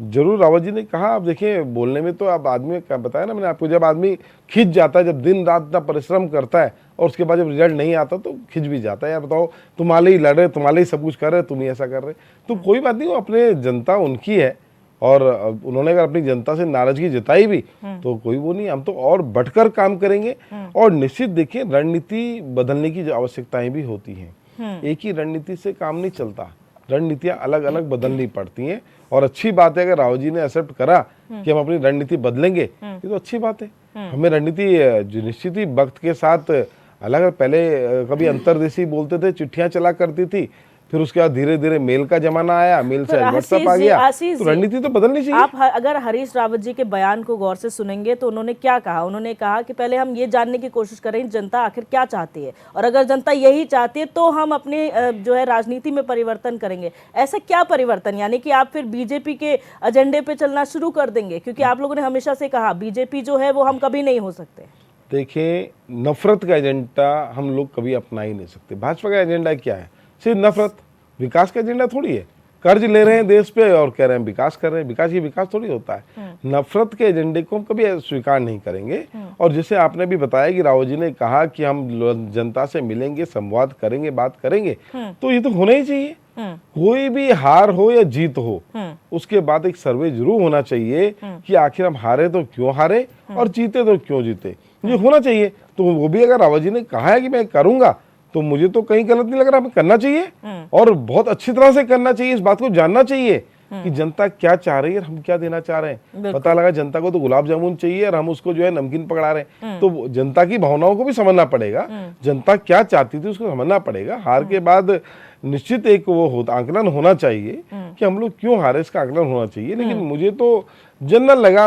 जरूर रावत जी ने कहा, आप देखिए बोलने में तो आप आदमी का बताया ना मैंने आपको, जब आदमी खिंच जाता है, जब दिन रात इतना परिश्रम करता है और उसके बाद जब रिजल्ट नहीं आता तो खिंच भी जाता है। यार बताओ, तुम्हारे ही लड़ रहे, तुम्हारे ही सब कुछ कर रहे, तुम ही ऐसा कर रहे, तो कोई बात नहीं, वो अपने जनता उनकी है और उन्होंने अगर अपनी जनता से नाराजगी जताई भी तो कोई वो नहीं, हम तो और बढ़कर काम करेंगे। और निश्चित देखिए रणनीति बदलने की आवश्यकताएं भी होती हैं, एक ही रणनीति से काम नहीं चलता, रणनीतियां अलग अलग बदलनी पड़ती हैं। और अच्छी बात है अगर रावत जी ने एक्सेप्ट करा कि हम अपनी रणनीति बदलेंगे, ये तो अच्छी बात है। हमें रणनीति निश्चित ही वक्त के साथ अलग, पहले कभी अंतर्देशीय बोलते थे, चिट्ठियां चला करती थी, फिर उसके बाद धीरे धीरे मेल का जमाना आया, मेल से व्हाट्सएप आ गया, तो रणनीति तो बदलनी चाहिए। आप अगर हरीश रावत जी के बयान को गौर से सुनेंगे तो उन्होंने क्या कहा? उन्होंने कहा कि पहले हम ये जानने की कोशिश करें जनता आखिर क्या चाहती है, और अगर जनता यही चाहती है तो हम अपने जो है राजनीति में परिवर्तन करेंगे। ऐसा क्या परिवर्तन? यानी कि आप फिर बीजेपी के एजेंडे पे चलना शुरू कर देंगे? क्योंकि आप लोगों ने हमेशा से कहा बीजेपी जो है वो हम कभी नहीं हो सकते। देखिए नफरत का एजेंडा हम लोग कभी अपना ही नहीं सकते। भाजपा का एजेंडा क्या है? सिर्फ नफरत, विकास का एजेंडा थोड़ी है। कर्ज ले रहे हैं देश पे और कह रहे हैं विकास कर रहे हैं, विकास ये विकास थोड़ी होता है। नफरत के एजेंडे को हम कभी स्वीकार नहीं करेंगे। और जैसे आपने भी बताया कि रावत जी ने कहा कि हम जनता से मिलेंगे, संवाद करेंगे, बात करेंगे, तो ये तो होना ही चाहिए। कोई भी हार हो या जीत हो, उसके बाद एक सर्वे जरूर होना चाहिए कि आखिर हम हारे तो क्यों हारे और जीते तो क्यों जीते, ये होना चाहिए। तो वो भी अगर रावत जी ने कहा है कि मैं करूंगा तो मुझे तो कहीं गलत नहीं लग रहा, हमें करना चाहिए और बहुत अच्छी तरह से करना चाहिए। इस बात को जानना चाहिए कि जनता क्या चाह रही है और हम क्या देना चाह रहे हैं। पता लगा जनता को तो गुलाब जामुन चाहिए और हम उसको जो है नमकीन पकड़ा रहे हैं, तो जनता की भावनाओं को भी समझना पड़ेगा। जनता क्या चाहती थी उसको समझना पड़ेगा। हार के बाद निश्चित एक वो होता आकलन होना चाहिए कि हम लोग क्यों हारे, इसका आकलन होना चाहिए। लेकिन मुझे तो जनरल लगा,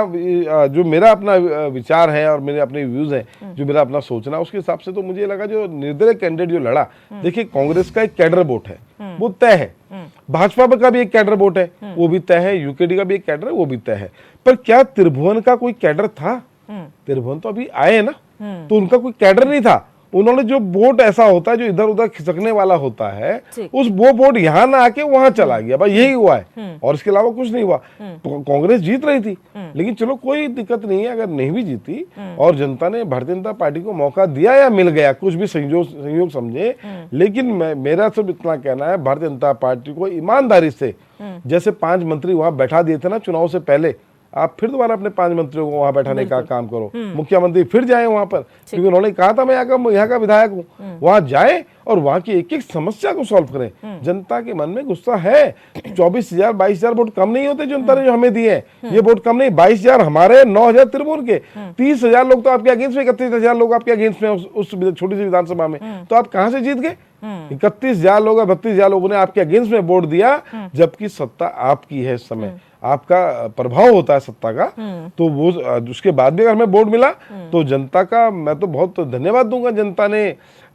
जो मेरा अपना विचार है और मेरे अपने व्यूज हैं, जो मेरा अपना सोचना, उसके हिसाब से तो मुझे लगा जो निर्दलीय कैंडिडेट जो लड़ा, देखिए कांग्रेस का एक कैडर वोट है वो तय है, भाजपा का भी एक कैडर वोट है वो भी तय है, यूकेडी का भी एक कैडर है वो भी तय है। पर क्या त्रिभुवन का कोई कैडर था? त्रिभुवन तो अभी आए हैं ना, तो उनका कोई कैडर नहीं था। उन्होंने जो वोट ऐसा होता है जो इधर उधर खिसकने वाला होता है, उस वो वोट यहाँ ना आके वहां चला गया, बस यही हुआ है और इसके अलावा कुछ नहीं हुआ। तो कांग्रेस जीत रही थी, लेकिन चलो कोई दिक्कत नहीं है अगर नहीं भी जीती और जनता ने भारतीय जनता पार्टी को मौका दिया या मिल गया, कुछ भी संयोग समझे, लेकिन मेरा सब इतना कहना है भारतीय जनता पार्टी को ईमानदारी से, जैसे 5 मंत्री वहां बैठा दिए थे ना चुनाव से पहले, आप फिर दोबारा अपने 5 मंत्रियों को वहां बैठाने का काम करो। मुख्यमंत्री फिर जाए वहां पर, क्योंकि उन्होंने कहा था मैं यहाँ का विधायक हूँ, वहां जाए और वहां की एक एक समस्या को सॉल्व करें। जनता के मन में गुस्सा है, 24,000 22,000 वोट कम नहीं होते जनता ने जो हमें दिए हैं, ये वोट कम नहीं, 22,000 हमारे, 9,000 त्रिभुवन के, 30,000 लोग तो आपके अगेंस्ट में, 31,000 लोग आपके अगेंस्ट में उस छोटी सी विधानसभा में, तो आप कहां से जीत गए? 31,000 लोग 32,000 लोगों ने आपके अगेंस्ट में वोट दिया, जबकि सत्ता आपकी है इस समय, आपका प्रभाव होता है सत्ता का। तो वो उसके बाद भी अगर हमें वोट मिला तो जनता का मैं तो बहुत धन्यवाद दूंगा। जनता ने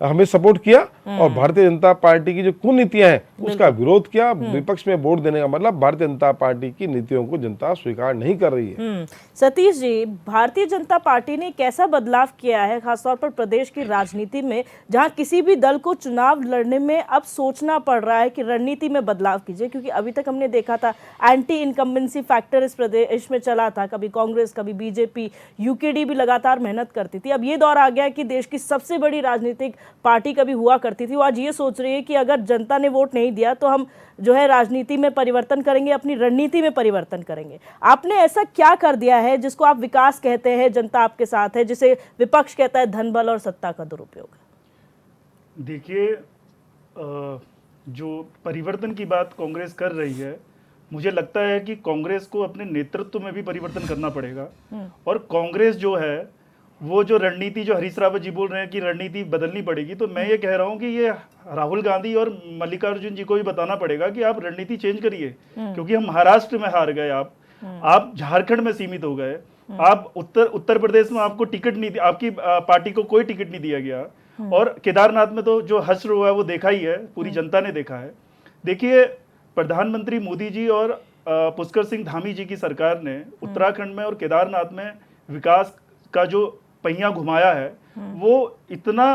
हमें सपोर्ट किया और भारतीय जनता पार्टी की जो कुनीतियां हैं उसका विरोध किया। विपक्ष में वोट देने का मतलब भारतीय जनता पार्टी की नीतियों को जनता स्वीकार नहीं कर रही है। सतीश जी, भारतीय जनता पार्टी ने कैसा बदलाव किया है खासतौर पर प्रदेश की राजनीति में, जहां किसी भी दल को चुनाव लड़ने में अब सोचना पड़ रहा है कि रणनीति में बदलाव कीजिए? क्योंकि अभी तक हमने देखा था एंटी इनकम्बेंसी फैक्टर इस प्रदेश में चला था, कभी कांग्रेस कभी बीजेपी, यूकेडी भी लगातार मेहनत करती थी। अब ये दौर आ गया कि देश की सबसे बड़ी राजनीतिक पार्टी कभी हुआ करती थी, वो आज ये सोच रही है कि अगर जनता ने वोट नहीं दिया तो हम जो है राजनीति में परिवर्तन करेंगे, अपनी रणनीति में परिवर्तन करेंगे। आपने ऐसा क्या कर दिया है जिसको आप विकास कहते हैं, जनता आपके साथ है, जिसे विपक्ष कहता है धन बल और सत्ता का दुरुपयोग? देखिए, जो परिवर्तन की बात कांग्रेस कर रही है, मुझे लगता है कि कांग्रेस को अपने नेतृत्व में भी परिवर्तन करना पड़ेगा। और कांग्रेस जो है वो जो रणनीति, जो हरीश रावत जी बोल रहे हैं कि रणनीति बदलनी पड़ेगी, तो मैं ये कह रहा हूँ कि ये राहुल गांधी और मल्लिकार्जुन जी को भी बताना पड़ेगा कि आप रणनीति चेंज करिए, क्योंकि हम महाराष्ट्र में हार गए, आप झारखंड में सीमित हो गए, आप उत्तर प्रदेश में आपको टिकट नहीं, आपकी पार्टी को कोई टिकट नहीं दिया गया, और केदारनाथ में तो जो हश्र हुआ है वो देखा ही है, पूरी जनता ने देखा है। देखिए, प्रधानमंत्री मोदी जी और पुष्कर सिंह धामी जी की सरकार ने उत्तराखंड में और केदारनाथ में विकास का जो पहिया घुमाया है वो इतना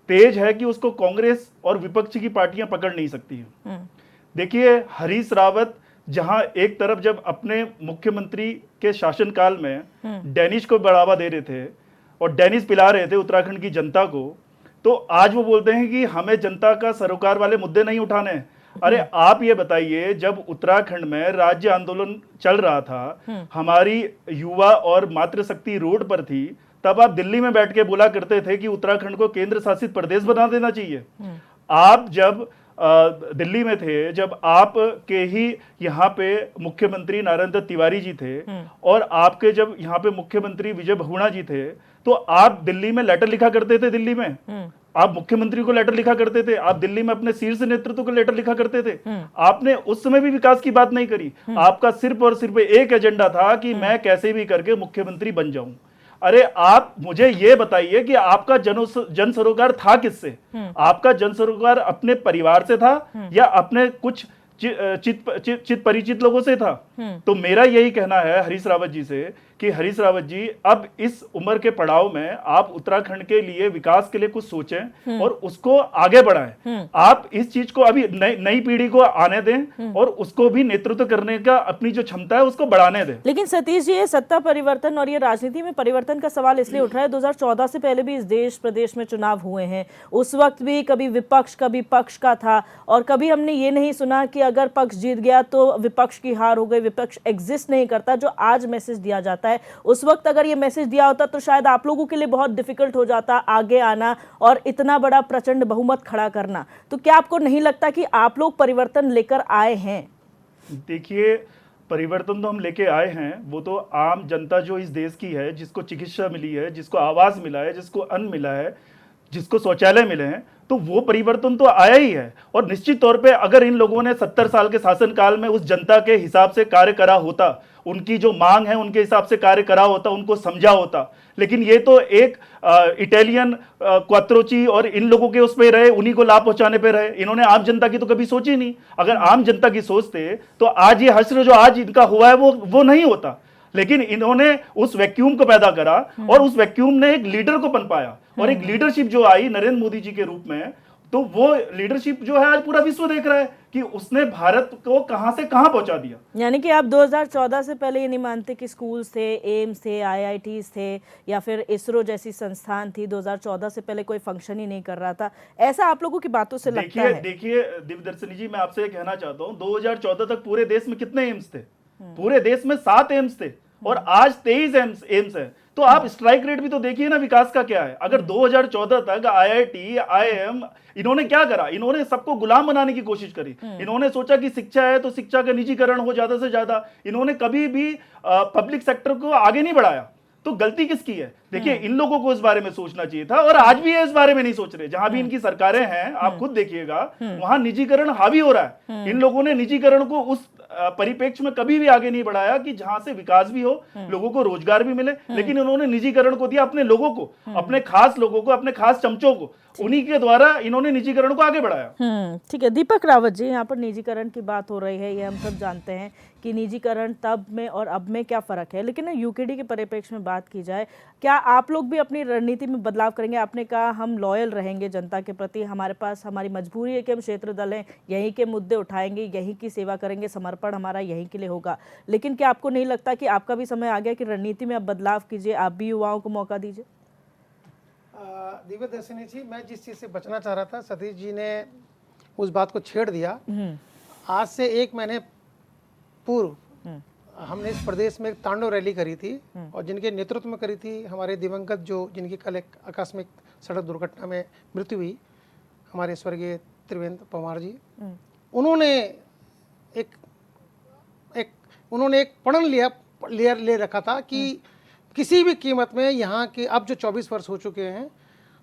तेज है कि उसको कांग्रेस और विपक्ष की पार्टियां पकड़ नहीं सकती हैं। देखिए, हरीश रावत जहां एक तरफ जब अपने मुख्यमंत्री के शासनकाल में डेनिश को बढ़ावा दे रहे थे और डेनिश पिला रहे थे उत्तराखंड की जनता को, तो आज वो बोलते हैं कि हमें जनता का सरोकार वाले मुद्दे नहीं उठाने हैं। अरे आप ये बताइए, जब उत्तराखंड में राज्य आंदोलन चल रहा था, हमारी युवा और मातृशक्ति रोड पर थी, तब आप दिल्ली में बैठ के बोला करते थे कि उत्तराखंड को केंद्र शासित प्रदेश बना देना चाहिए। आप जब दिल्ली में थे, जब आप के ही यहाँ पे मुख्यमंत्री नारायण दत्त तिवारी जी थे और आपके जब यहाँ पे मुख्यमंत्री विजय बहुगुणा जी थे, तो आप दिल्ली में लेटर लिखा करते थे, दिल्ली में आप मुख्यमंत्री को लेटर लिखा करते थे, आप दिल्ली में अपने शीर्ष नेतृत्व को लेटर लिखा करते थे। आपने उस समय भी विकास की बात नहीं करी। आपका सिर्फ और सिर्फ एक एजेंडा था कि मैं कैसे भी करके मुख्यमंत्री बन जाऊं। अरे आप मुझे ये बताइए कि आपका जन सरोकार था किससे? आपका जन सरोकार अपने परिवार से था या अपने कुछ चित परिचित लोगों से था? तो मेरा यही कहना है हरीश रावत जी से कि हरीश रावत जी, अब इस उम्र के पड़ाव में आप उत्तराखंड के लिए विकास के लिए कुछ सोचें और उसको आगे बढ़ाएं। आप इस चीज को अभी नई पीढ़ी को आने दें और उसको भी नेतृत्व करने का अपनी जो क्षमता है उसको बढ़ाने दें। लेकिन सतीश जी, ये सत्ता परिवर्तन और ये राजनीति में परिवर्तन का सवाल इसलिए उठ रहा है, 2014 से पहले भी इस देश प्रदेश में चुनाव हुए हैं, उस वक्त भी कभी विपक्ष कभी पक्ष का था, और कभी हमने ये नहीं सुना कि अगर पक्ष जीत गया तो विपक्ष की हार हो गई, विपक्ष एग्जिस्ट नहीं करता, जो आज मैसेज दिया जाता जाता है। उस वक्त अगर ये मैसेज दिया होता तो शायद आप लोगों के लिए बहुत डिफिकल्ट हो जाता आगे आना और इतना बड़ा प्रचंड बहुमत खड़ा करना। तो क्या आपको नहीं लगता कि आप लोग परिवर्तन लेकर आए हैं? देखिए, परिवर्तन तो हम लेके आए हैं, वो तो आम जनता जो इस देश की है, जिसको चिकित्सा मिली है, जिसको आवास मिला है, जिसको अन्न मिला है, जिसको शौचालय मिले हैं, तो वो परिवर्तन तो आया ही है। और निश्चित तौर पे अगर इन लोगों ने 70 साल के शासनकाल में उस जनता के हिसाब से कार्य करा होता, उनकी जो मांग है उनके हिसाब से कार्य करा होता, उनको समझा होता, लेकिन ये तो एक इटालियन क्वात्रोची और इन लोगों के उस पे रहे, उन्हीं को लाभ पहुंचाने पे रहे। इन्होंने आम जनता की तो कभी सोची नहीं। अगर आम जनता की सोचते तो आज ये हश्र जो आज इनका हुआ है वो नहीं होता। लेकिन इन्होंने उस वैक्यूम को पैदा करा और उस वैक्यूम ने एक लीडर को पनपाया और एक लीडरशिप जो आई नरेंद्र मोदी जी के रूप में, तो वो लीडरशिप जो है आज पूरा विश्व देख रहा है कि उसने भारत को कहां से कहां पहुंचा दिया। यानी कि आप 2014 से पहले ये नहीं मानते कि स्कूल्स थे, एम्स थे, IITs थे या फिर इसरो जैसी संस्थान थी, 2014 से पहले कोई फंक्शन ही नहीं कर रहा था, ऐसा आप लोगों की बातों से लगता है? देखिए दिव्यदर्शनी जी, मैं आपसे ये कहना चाहता हूँ, 2014 तक पूरे देश में कितने एम्स थे? पूरे देश में 7 एम्स थे और आज 23 एम्स है। तो आप स्ट्राइक रेट भी तो देखिए ना, विकास का क्या है। अगर 2014 तक IIT, IIM इन्होंने क्या करा? इन्होंने सबको गुलाम बनाने की कोशिश करी। इन्होंने सोचा कि शिक्षा है तो शिक्षा का निजीकरण हो ज्यादा से ज्यादा। इन्होंने कभी भी पब्लिक सेक्टर को आगे नहीं बढ़ाया। तो गलती किसकी है? देखिए, इन लोगों को इस बारे में सोचना चाहिए था और आज भी ये इस बारे में नहीं सोच रहे। जहां भी इनकी सरकारें हैं, आप खुद देखिएगा, वहां निजीकरण हावी हो रहा है। इन लोगों ने निजीकरण को उस परिप्रेक्ष्य में कभी भी आगे नहीं बढ़ाया कि जहां से विकास भी हो, लोगों को रोजगार भी मिले, लेकिन इन्होंने निजीकरण को दिया अपने लोगों को, अपने खास लोगों को, अपने खास चमचों को, उन्हीं के द्वारा इन्होंने निजीकरण को आगे बढ़ाया। ठीक है दीपक रावत जी, यहाँ पर निजीकरण की बात हो रही है, ये हम सब जानते हैं कि निजीकरण तब में और अब में क्या फ़र्क है, लेकिन यूकेडी के परिप्रेक्ष्य में बात की जाए, क्या आप लोग भी अपनी रणनीति में बदलाव करेंगे? आपने कहा हम लॉयल रहेंगे जनता के प्रति, हमारे पास हमारी मजबूरी है कि हम क्षेत्र दल हैं, यहीं के मुद्दे उठाएंगे, यहीं की सेवा करेंगे, समर्पण हमारा यहीं के लिए होगा। लेकिन क्या आपको नहीं लगता कि आपका भी समय आ गया कि रणनीति में अब बदलाव कीजिए, आप भी युवाओं को मौका दीजिए? दिव्यदर्शिनी जी, मैं जिस चीज़ से बचना चाह रहा था, सतीश जी ने उस बात को छेड़ दिया। आज से 1 महीने पूर्व हमने इस प्रदेश में एक तांडव रैली करी थी और जिनके नेतृत्व में करी थी हमारे दिवंगत, जो जिनकी कल एक आकस्मिक सड़क दुर्घटना में मृत्यु हुई, हमारे स्वर्गीय त्रिवेंद्र पवार जी। उन्होंने एक प्रण ले रखा था कि किसी भी कीमत में यहाँ के, अब जो 24 वर्ष हो चुके हैं,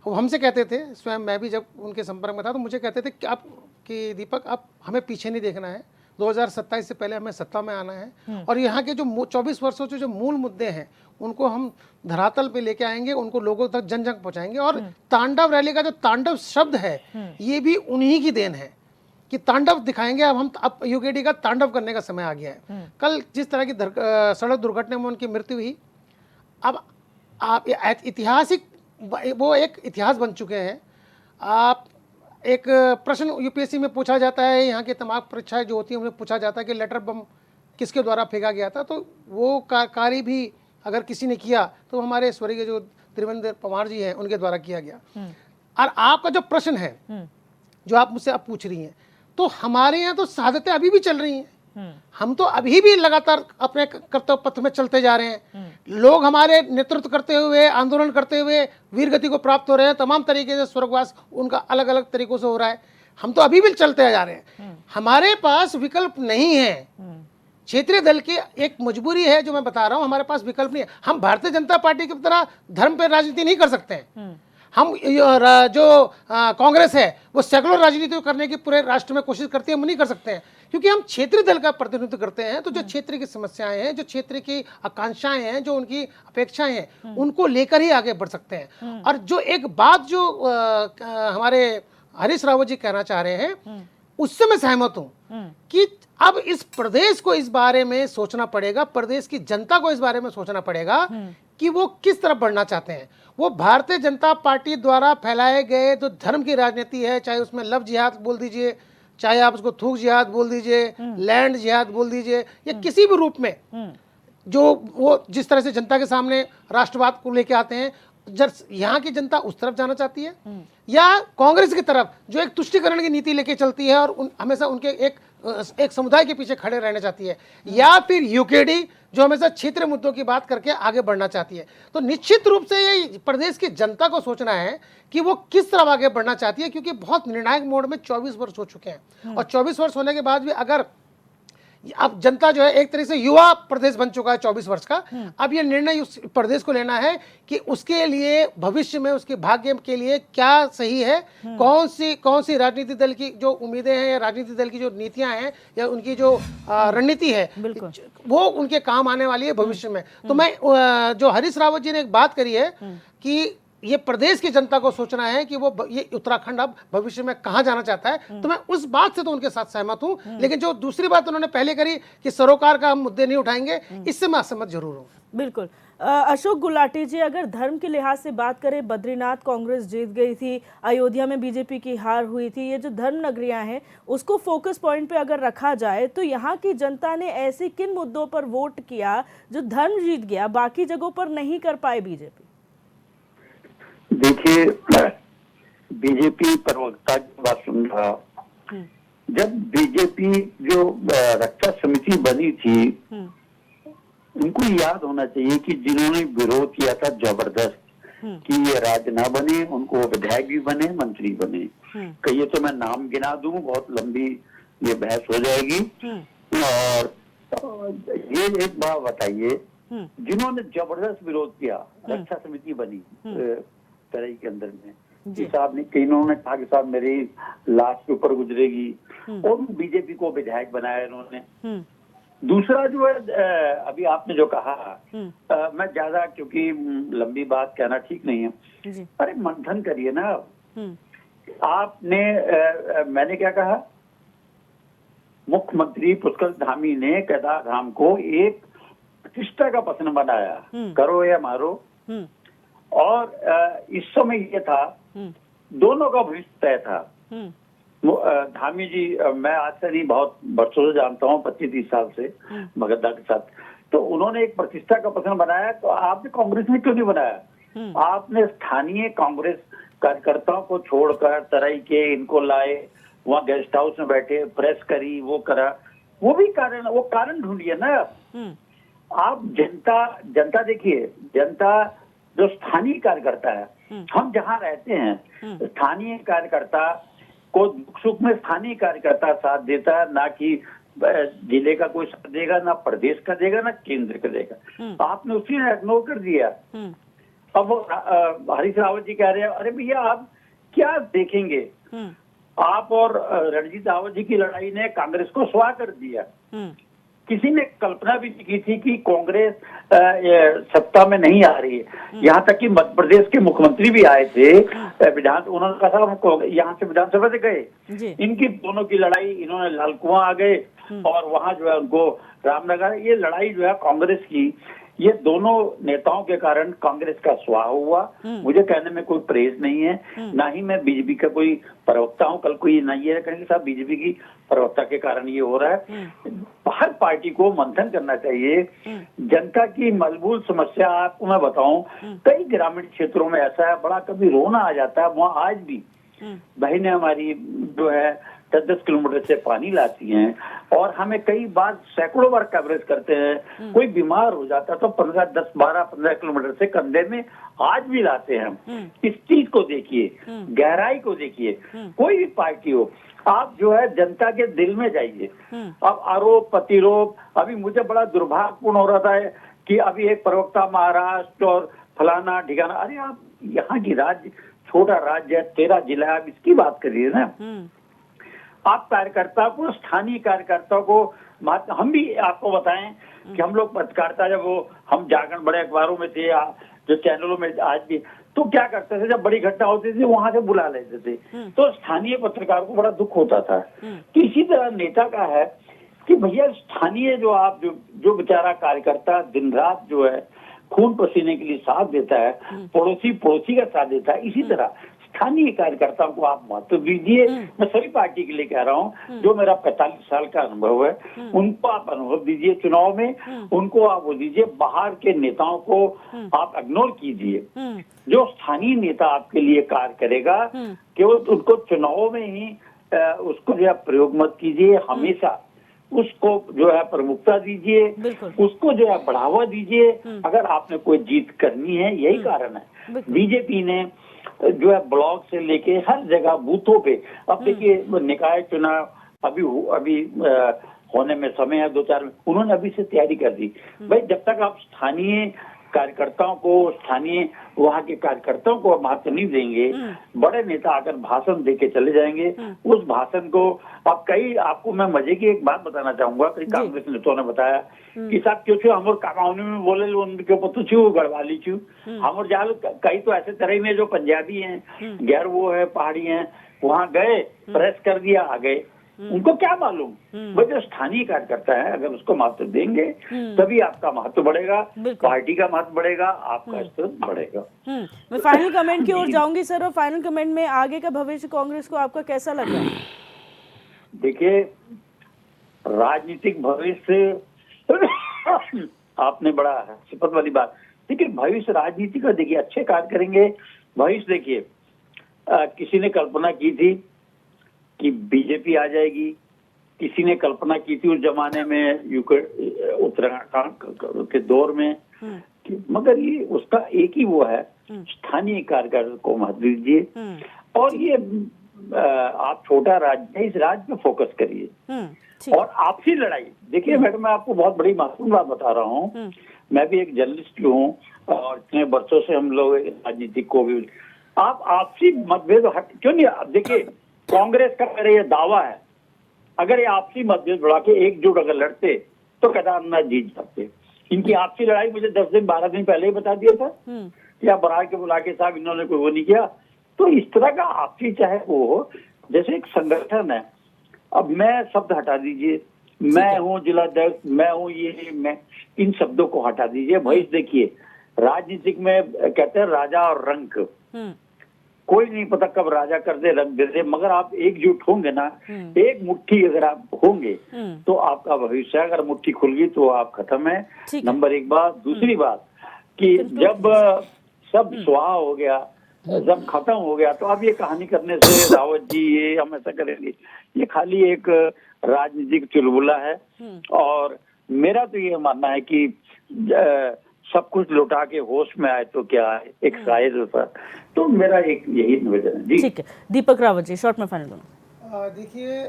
वो हमसे कहते थे, स्वयं मैं भी जब उनके संपर्क में था तो मुझे कहते थे कि दीपक, आप हमें पीछे नहीं देखना है, 2027 से पहले हमें सत्ता में आना है और यहाँ के जो 24 वर्षों से जो मूल मुद्दे हैं उनको हम धरातल पे लेके आएंगे, उनको लोगों तक जन जन पहुँचाएंगे। और तांडव रैली का जो तांडव शब्द है, ये भी उन्हीं की देन है कि तांडव दिखाएंगे। अब यूकेडी का तांडव करने का समय आ गया है। कल जिस तरह की सड़क दुर्घटना में उनकी मृत्यु हुई, अब आप ऐतिहासिक, वो एक इतिहास बन चुके हैं। आप एक प्रश्न यूपीएससी में पूछा जाता है, यहाँ की तमाम परीक्षाएं जो होती हैं उन्हें पूछा जाता है कि लेटर बम किसके द्वारा फेंका गया था, तो वो कार्य भी अगर किसी ने किया तो हमारे स्वर्गीय जो त्रिवेंद्र पवार जी हैं उनके द्वारा किया गया। और आपका जो प्रश्न है जो आप मुझसे अब पूछ रही हैं, तो हमारे यहाँ तो शहादतें अभी भी चल रही हैं। हम तो अभी भी लगातार अपने कर्तव्य पथ में चलते जा रहे हैं। लोग हमारे नेतृत्व करते हुए, आंदोलन करते हुए वीर गति को प्राप्त हो रहे हैं, तमाम तरीके से स्वर्गवास उनका अलग अलग तरीकों से हो रहा है। हम तो अभी भी चलते जा रहे हैं। हमारे पास विकल्प नहीं है। क्षेत्रीय दल की एक मजबूरी है जो मैं बता रहा हूं, हमारे पास विकल्प नहीं है। हम भारतीय जनता पार्टी की तरह धर्म पर राजनीति नहीं कर सकते हैं। हम जो कांग्रेस है वो सेकुलर राजनीति करने की पूरे राष्ट्र में कोशिश करती है, हम नहीं कर सकते हैं, क्योंकि हम क्षेत्रीय दल का प्रतिनिधित्व करते हैं। तो जो क्षेत्र की समस्याएं हैं, जो क्षेत्र की आकांक्षाएं हैं, जो उनकी अपेक्षाएं हैं, उनको लेकर ही आगे बढ़ सकते हैं। और जो एक बात जो हमारे हरीश रावत जी कहना चाह रहे हैं, उससे मैं सहमत हूं कि अब इस प्रदेश को इस बारे में सोचना पड़ेगा, प्रदेश की जनता को इस बारे में सोचना पड़ेगा कि वो किस तरफ बढ़ना चाहते हैं। वो भारतीय जनता पार्टी द्वारा फैलाए गए जो धर्म की राजनीति है, चाहे उसमें लव जिहाद बोल दीजिए, चाहे आप उसको थूक जिहाद बोल दीजिए, लैंड जिहाद बोल दीजिए, या किसी भी रूप में जो वो जिस तरह से जनता के सामने राष्ट्रवाद को लेके आते हैं, यहाँ की जनता उस तरफ जाना चाहती है, या कांग्रेस की तरफ जो एक तुष्टीकरण की नीति लेके चलती है और हमेशा उनके एक एक समुदाय के पीछे खड़े रहना चाहती है, या फिर यूकेडी जो हमेशा क्षेत्रीय मुद्दों की बात करके आगे बढ़ना चाहती है। तो निश्चित रूप से ये प्रदेश की जनता को सोचना है कि वो किस तरह आगे बढ़ना चाहती है, क्योंकि बहुत निर्णायक मोड़ में 24 वर्ष हो चुके हैं और 24 वर्ष होने के बाद भी अगर अब जनता जो है एक तरह से युवा प्रदेश बन चुका है 24 वर्ष का, अब ये निर्णय उस प्रदेश को लेना है कि उसके लिए भविष्य में उसके भाग्य के लिए क्या सही है, कौन सी राजनीतिक दल की जो उम्मीदें हैं या राजनीतिक दल की जो नीतियां हैं या उनकी जो रणनीति है वो उनके काम आने वाली है भविष्य में। तो मैं जो हरीश रावत जी ने एक बात करी है कि ये प्रदेश की जनता को सोचना है कि वो ये उत्तराखंड अब भविष्य में कहां जाना चाहता है, तो मैं उस बात से तो उनके साथ सहमत हूं। लेकिन जो दूसरी बात उन्होंने पहले करी कि सरोकार का हम मुद्दे नहीं उठाएंगे, इससे मैं असहमत जरूर हूं। बिल्कुल। अशोक गुलाटी जी, अगर धर्म के लिहाज से बात करें, बद्रीनाथ कांग्रेस जीत गई थी, अयोध्या में बीजेपी की हार हुई थी, ये जो धर्म नगरियां हैं उसको फोकस पॉइंट पे अगर रखा जाए तो यहाँ की जनता ने ऐसे किन मुद्दों पर वोट किया जो धर्म जीत गया, बाकी जगहों पर नहीं कर पाए बीजेपी? देखिए, बीजेपी प्रवक्ता की बात सुन रहा, जब बीजेपी जो रक्षा समिति बनी थी, उनको याद होना चाहिए कि जिन्होंने विरोध किया था जबरदस्त कि ये राज्य ना बने, उनको विधायक भी बने, मंत्री बने। कहिए तो मैं नाम गिना दूं, बहुत लंबी ये बहस हो जाएगी। और ये एक बात बताइए, जिन्होंने जबरदस्त विरोध किया, रक्षा समिति बनी तराई के अंदर में, साहब ने कईयों ने कहा कि साहब मेरी लाश के ऊपर गुजरेगी, और बीजेपी को विधायक बनाया इन्होंने। दूसरा जो है, अभी आपने जो कहा, मैं ज्यादा क्योंकि लंबी बात कहना ठीक नहीं है, अरे मंथन करिए ना आपने। मैंने क्या कहा, मुख्यमंत्री पुष्कर धामी ने केदार धाम को एक प्रतिष्ठा का प्रश्न बनाया, करो या मारो। और इस समय ये था, दोनों का भविष्य तय था। धामी जी मैं आज से नहीं, बहुत वर्षों से जानता हूँ, 25-30 साल से मगधा के साथ। तो उन्होंने एक प्रतिष्ठा का प्रश्न बनाया, तो आपने कांग्रेस में क्यों नहीं बनाया? आपने स्थानीय कांग्रेस कार्यकर्ताओं को छोड़कर तराई के इनको लाए, वहाँ गेस्ट हाउस में बैठे, प्रेस करी, वो करा, वो भी कारण, वो कारण ढूंढिए ना आप। जनता देखिए, जनता जो स्थानीय कार्यकर्ता है, हम जहाँ रहते हैं, स्थानीय कार्यकर्ता को दुख सुख में स्थानीय कार्यकर्ता साथ देता है, ना कि जिले का कोई साथ देगा, ना प्रदेश का देगा, ना केंद्र का देगा। आपने उसी ने इग्नोर कर दिया। अब वो हरीश रावत जी कह रहे हैं, अरे भैया आप क्या देखेंगे, आप और रणजीत रावत जी की लड़ाई ने कांग्रेस को स्वाह कर दिया। किसी ने कल्पना भी की थी कि कांग्रेस सत्ता में नहीं आ रही है। यहाँ तक कि मध्य प्रदेश के मुख्यमंत्री भी आए थे उन्होंने कहा था हमको यहाँ से विधानसभा से गए। इनकी दोनों की लड़ाई, इन्होंने लाल कुआं आ गए और वहां जो है उनको रामनगर, ये लड़ाई जो है कांग्रेस की, ये दोनों नेताओं के कारण कांग्रेस का स्वाह हुआ। मुझे कहने में कोई प्रेज नहीं है, ना ही मैं बीजेपी का कोई प्रवक्ता हूं। कल कोई नहीं है कहेंगे साहब बीजेपी की प्रवक्ता के कारण ये हो रहा है। हर पार्टी को मंथन करना चाहिए। जनता की मजबूत समस्या आपको मैं बताऊं, कई ग्रामीण क्षेत्रों में ऐसा है, बड़ा कभी रोना आ जाता है। वहाँ आज भी बहनें हमारी जो है 10-10 किलोमीटर से पानी लाती हैं और हमें कई बार सैकड़ों बार कवरेज करते हैं। कोई बीमार हो जाता है तो 15 किलोमीटर से कंधे में आज भी लाते हैं। इस चीज को देखिए, गहराई को देखिए। कोई भी पार्टी हो, आप जो है जनता के दिल में जाइए। अब आरोप प्रतिरोप, अभी मुझे बड़ा दुर्भाग्यपूर्ण हो रहा था कि अभी एक प्रवक्ता महाराष्ट्र और फलाना ठिकाना, अरे आप यहाँ की राज्य, छोटा राज्य है, 13 जिला, आप इसकी बात करिए ना। आप कार्यकर्ता को, स्थानीय कार्यकर्ता को, हम भी आपको बताएं कि हम लोग पत्रकारिता, जब वो हम जागरण बड़े अखबारों में थे, जो चैनलों में आज भी, तो क्या करते थे, जब बड़ी घटना होती थी वहां से बुला लेते थे, तो स्थानीय पत्रकार को बड़ा दुख होता था। तो इसी तरह नेता का है कि भैया स्थानीय जो आप जो बेचारा कार्यकर्ता दिन रात जो है खून पसीने के लिए साथ देता है, पड़ोसी का साथ देता है, इसी तरह स्थानीय कार्यकर्ताओं को आप महत्व दीजिए। मैं सभी पार्टी के लिए कह रहा हूँ, जो मेरा 45 साल का अनुभव है, उनको आप अनुभव दीजिए चुनाव में, उनको आप वो दीजिए। बाहर के नेताओं को आप इग्नोर कीजिए। जो स्थानीय नेता आपके लिए कार्य करेगा, केवल उनको चुनाव में ही उसको जो है प्रयोग मत कीजिए, हमेशा उसको जो है प्रमुखता दीजिए, बिल्कुल। उसको जो है बढ़ावा दीजिए। अगर आपने कोई जीत करनी है, यही कारण है बिल्कुल। बीजेपी ने जो है ब्लॉक से लेके हर जगह बूथों पे, अब देखिए निकाय चुनाव अभी होने में समय है 2-4 में, उन्होंने अभी से तैयारी कर दी। भाई जब तक आप स्थानीय कार्यकर्ताओं को, स्थानीय वहाँ के कार्यकर्ताओं को महत्व नहीं देंगे, बड़े नेता आकर भाषण देके चले जाएंगे, उस भाषण को आपको मैं मजे की एक बात बताना चाहूंगा। कई कांग्रेस नेताओं ने बताया कि साहब क्यों छू हम कामाउनी में बोले उनके पुत्र छू गढ़वाली छू हम जाल, कई तो ऐसे तरह में जो पंजाबी हैं, गैर वो है पहाड़ी हैं, वहाँ गए प्रेस कर दिया, आ गए। उनको क्या मालूम, वो जो स्थानीय कार्यकर्ता है अगर उसको महत्व देंगे तभी आपका महत्व बढ़ेगा, पार्टी का महत्व बढ़ेगा, आपका स्तर बढ़ेगा। मैं फाइनल कमेंट की ओर जाऊंगी सर, और फाइनल कमेंट में आगे का भविष्य कांग्रेस को आपका कैसा लग रहा है? देखिए राजनीतिक भविष्य आपने बड़ा सिफत वाली बात, देखिए भविष्य राजनीति का देखिए अच्छे कार्य करेंगे। भविष्य देखिए किसी ने कल्पना की थी कि बीजेपी आ जाएगी, किसी ने कल्पना की थी उस जमाने में उत्तराखंड के दौर में, मगर ये उसका एक ही वो है, स्थानीय कार्यकर्ता को महत्व दीजिए और ये आप छोटा राज्य है, इस राज्य पे फोकस करिए। और आपसी लड़ाई देखिए मैडम, मैं आपको बहुत बड़ी महत्वपूर्ण बात बता रहा हूँ, मैं भी एक जर्नलिस्ट हूँ और इतने वर्षों से हम लोग राजनीतिक को भी, आप आपसी मतभेद क्यों नहीं, देखिए कांग्रेस का मेरा ये दावा है, अगर ये आपसी मतभेद बढ़ा के एकजुट अगर लड़ते तो केदारनाथ जीत सकते। इनकी आपसी लड़ाई मुझे 10 दिन 12 दिन पहले ही बता दिया था कि आप बढ़ा के बुला के साहब इन्होंने कोई वो नहीं किया। तो इस तरह का आपसी, चाहे वो हो जैसे एक संगठन है, अब मैं शब्द हटा दीजिए, मैं हूँ जिलाध्यक्ष, मैं हूँ ये, मैं, इन शब्दों को हटा दीजिए। भविष्य देखिए राजनीतिक में कहते हैं राजा और रंक, कोई नहीं पता कब राजा कर दे रंग दे दे, मगर आप एकजुट होंगे ना, एक मुट्ठी अगर आप होंगे तो आपका भविष्य है, अगर मुट्ठी खुल गई तो आप खत्म है। नंबर एक बात। दूसरी बात कि जब सब स्वाहा हो गया, जब खत्म हो गया, तो अब ये कहानी करने से रावत जी ये हम ऐसा करेंगे, ये खाली एक राजनीतिक चुलबुला है। और मेरा तो ये मानना है कि सब कुछ लौटा के होश में आए तो क्या है, एक शायर होता। तो मेरा एक यही निवेदन है जी। ठीक है, दीपक रावत जी शॉर्ट में फाइनल करो। देखिए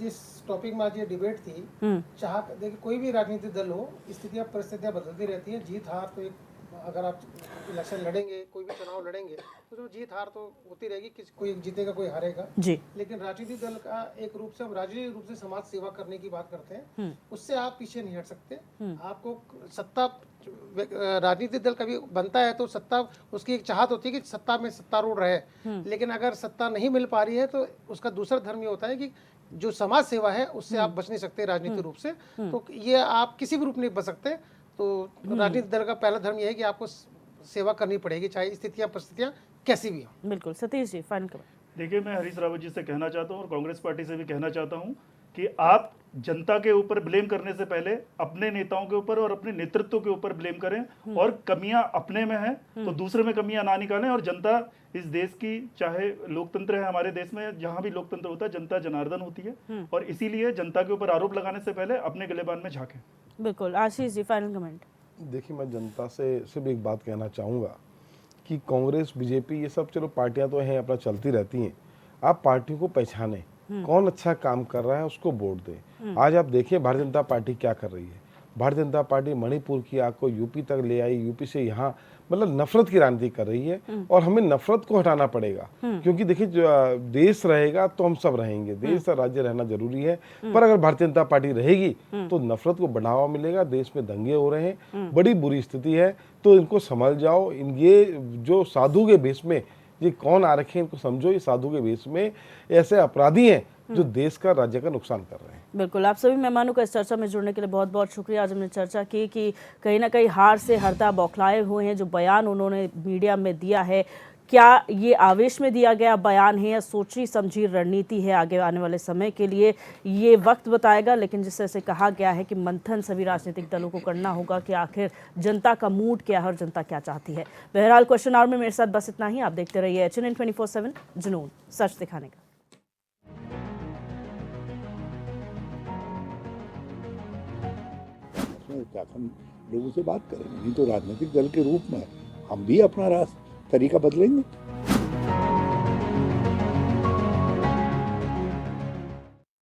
जिस टॉपिक में आज ये डिबेट थी, देखिए कोई भी राजनीतिक दल हो, स्थितियां परिस्थितियां बदलती रहती हैं। जीत हार तो एक, अगर आप इलेक्शन लड़ेंगे, कोई भी चुनाव लड़ेंगे तो जीत हार तो होती रहेगी, कोई जीतेगा कोई हारेगा जी। लेकिन राजनीतिक दल का एक रूप से, हम राजनीतिक रूप से समाज सेवा करने की बात करते हैं, उससे आप पीछे नहीं हट सकते। आपको सत्ता, राजनीतिक दल कभी बनता है तो सत्ता, उसकी एक चाहत होती है कि सत्ता में सत्तारूढ़ रहे, लेकिन अगर सत्ता नहीं मिल पा रही है तो उसका दूसरा धर्म ये होता है कि जो समाज सेवा है उससे आप बच नहीं सकते राजनीतिक रूप से। तो ये आप किसी भी रूप नहीं बच सकते। तो राजनीतिक दल का पहला धर्म यह है कि आपको सेवा करनी पड़ेगी, चाहे स्थितियां परिस्थितियां कैसी भी हो। बिल्कुल। Satish ji final comment. देखिए मैं हरीश रावत जी से कहना चाहता हूँ और कांग्रेस पार्टी से भी कहना चाहता हूँ कि आप जनता के ऊपर ब्लेम करने से पहले अपने नेताओं के ऊपर और अपने नेतृत्व के ऊपर ब्लेम करें, और कमियां अपने में है तो दूसरे में कमियां ना निकालें। और जनता इस देश की, चाहे लोकतंत्र है हमारे देश में, जहां भी लोकतंत्र होता है जनता जनार्दन होती है, और इसीलिए जनता के ऊपर आरोप लगाने से पहले अपने गिलेबान में झांकें। बिल्कुल। Ashish ji final comment. देखिए मैं जनता से सिर्फ एक बात कहना चाहूँगा कि कांग्रेस बीजेपी ये सब चलो पार्टियां तो हैं, अपना चलती रहती हैं, आप पार्टियों को पहचानें, कौन अच्छा काम कर रहा है उसको वोट दें। आज आप देखिए भारतीय जनता पार्टी क्या कर रही है। भारतीय जनता पार्टी मणिपुर की आग को यूपी तक ले आई, यूपी से यहाँ, मतलब नफरत की राजनीति कर रही है, और हमें नफरत को हटाना पड़ेगा। क्योंकि देखिए देश रहेगा तो हम सब रहेंगे, देश और राज्य रहना जरूरी है, पर अगर भारतीय जनता पार्टी रहेगी तो नफरत को बढ़ावा मिलेगा, देश में दंगे हो रहे हैं, बड़ी बुरी स्थिति है। तो इनको समझ जाओ, ये जो साधु के भेष में ये कौन आ रखे हैं, इनको समझो, ये साधु के भेष में ऐसे अपराधी हैं जो देश का, राज्य का नुकसान कर रहे हैं। बिल्कुल। आप सभी मेहमानों का इस चर्चा में जुड़ने के लिए बहुत बहुत शुक्रिया। आज हमने चर्चा की कि कहीं ना कहीं हार से हरता बौखलाए हुए हैं, जो बयान उन्होंने मीडिया में दिया है, क्या ये आवेश में दिया गया बयान है या सोची समझी रणनीति है आगे आने वाले समय के लिए, ये वक्त बताएगा। लेकिन जिस तरह से कहा गया है कि मंथन सभी राजनीतिक दलों को करना होगा कि आखिर जनता का मूड क्या है और जनता क्या चाहती है। बहरहाल क्वेश्चन आवर में मेरे साथ बस इतना ही। आप देखते रहिए HNN 24/7, जुनून सच दिखाने का। उसमें जाकर लोगों से बात करेंगे, नहीं तो राजनीतिक दल के रूप में हम भी अपना तरीका बदलेंगे।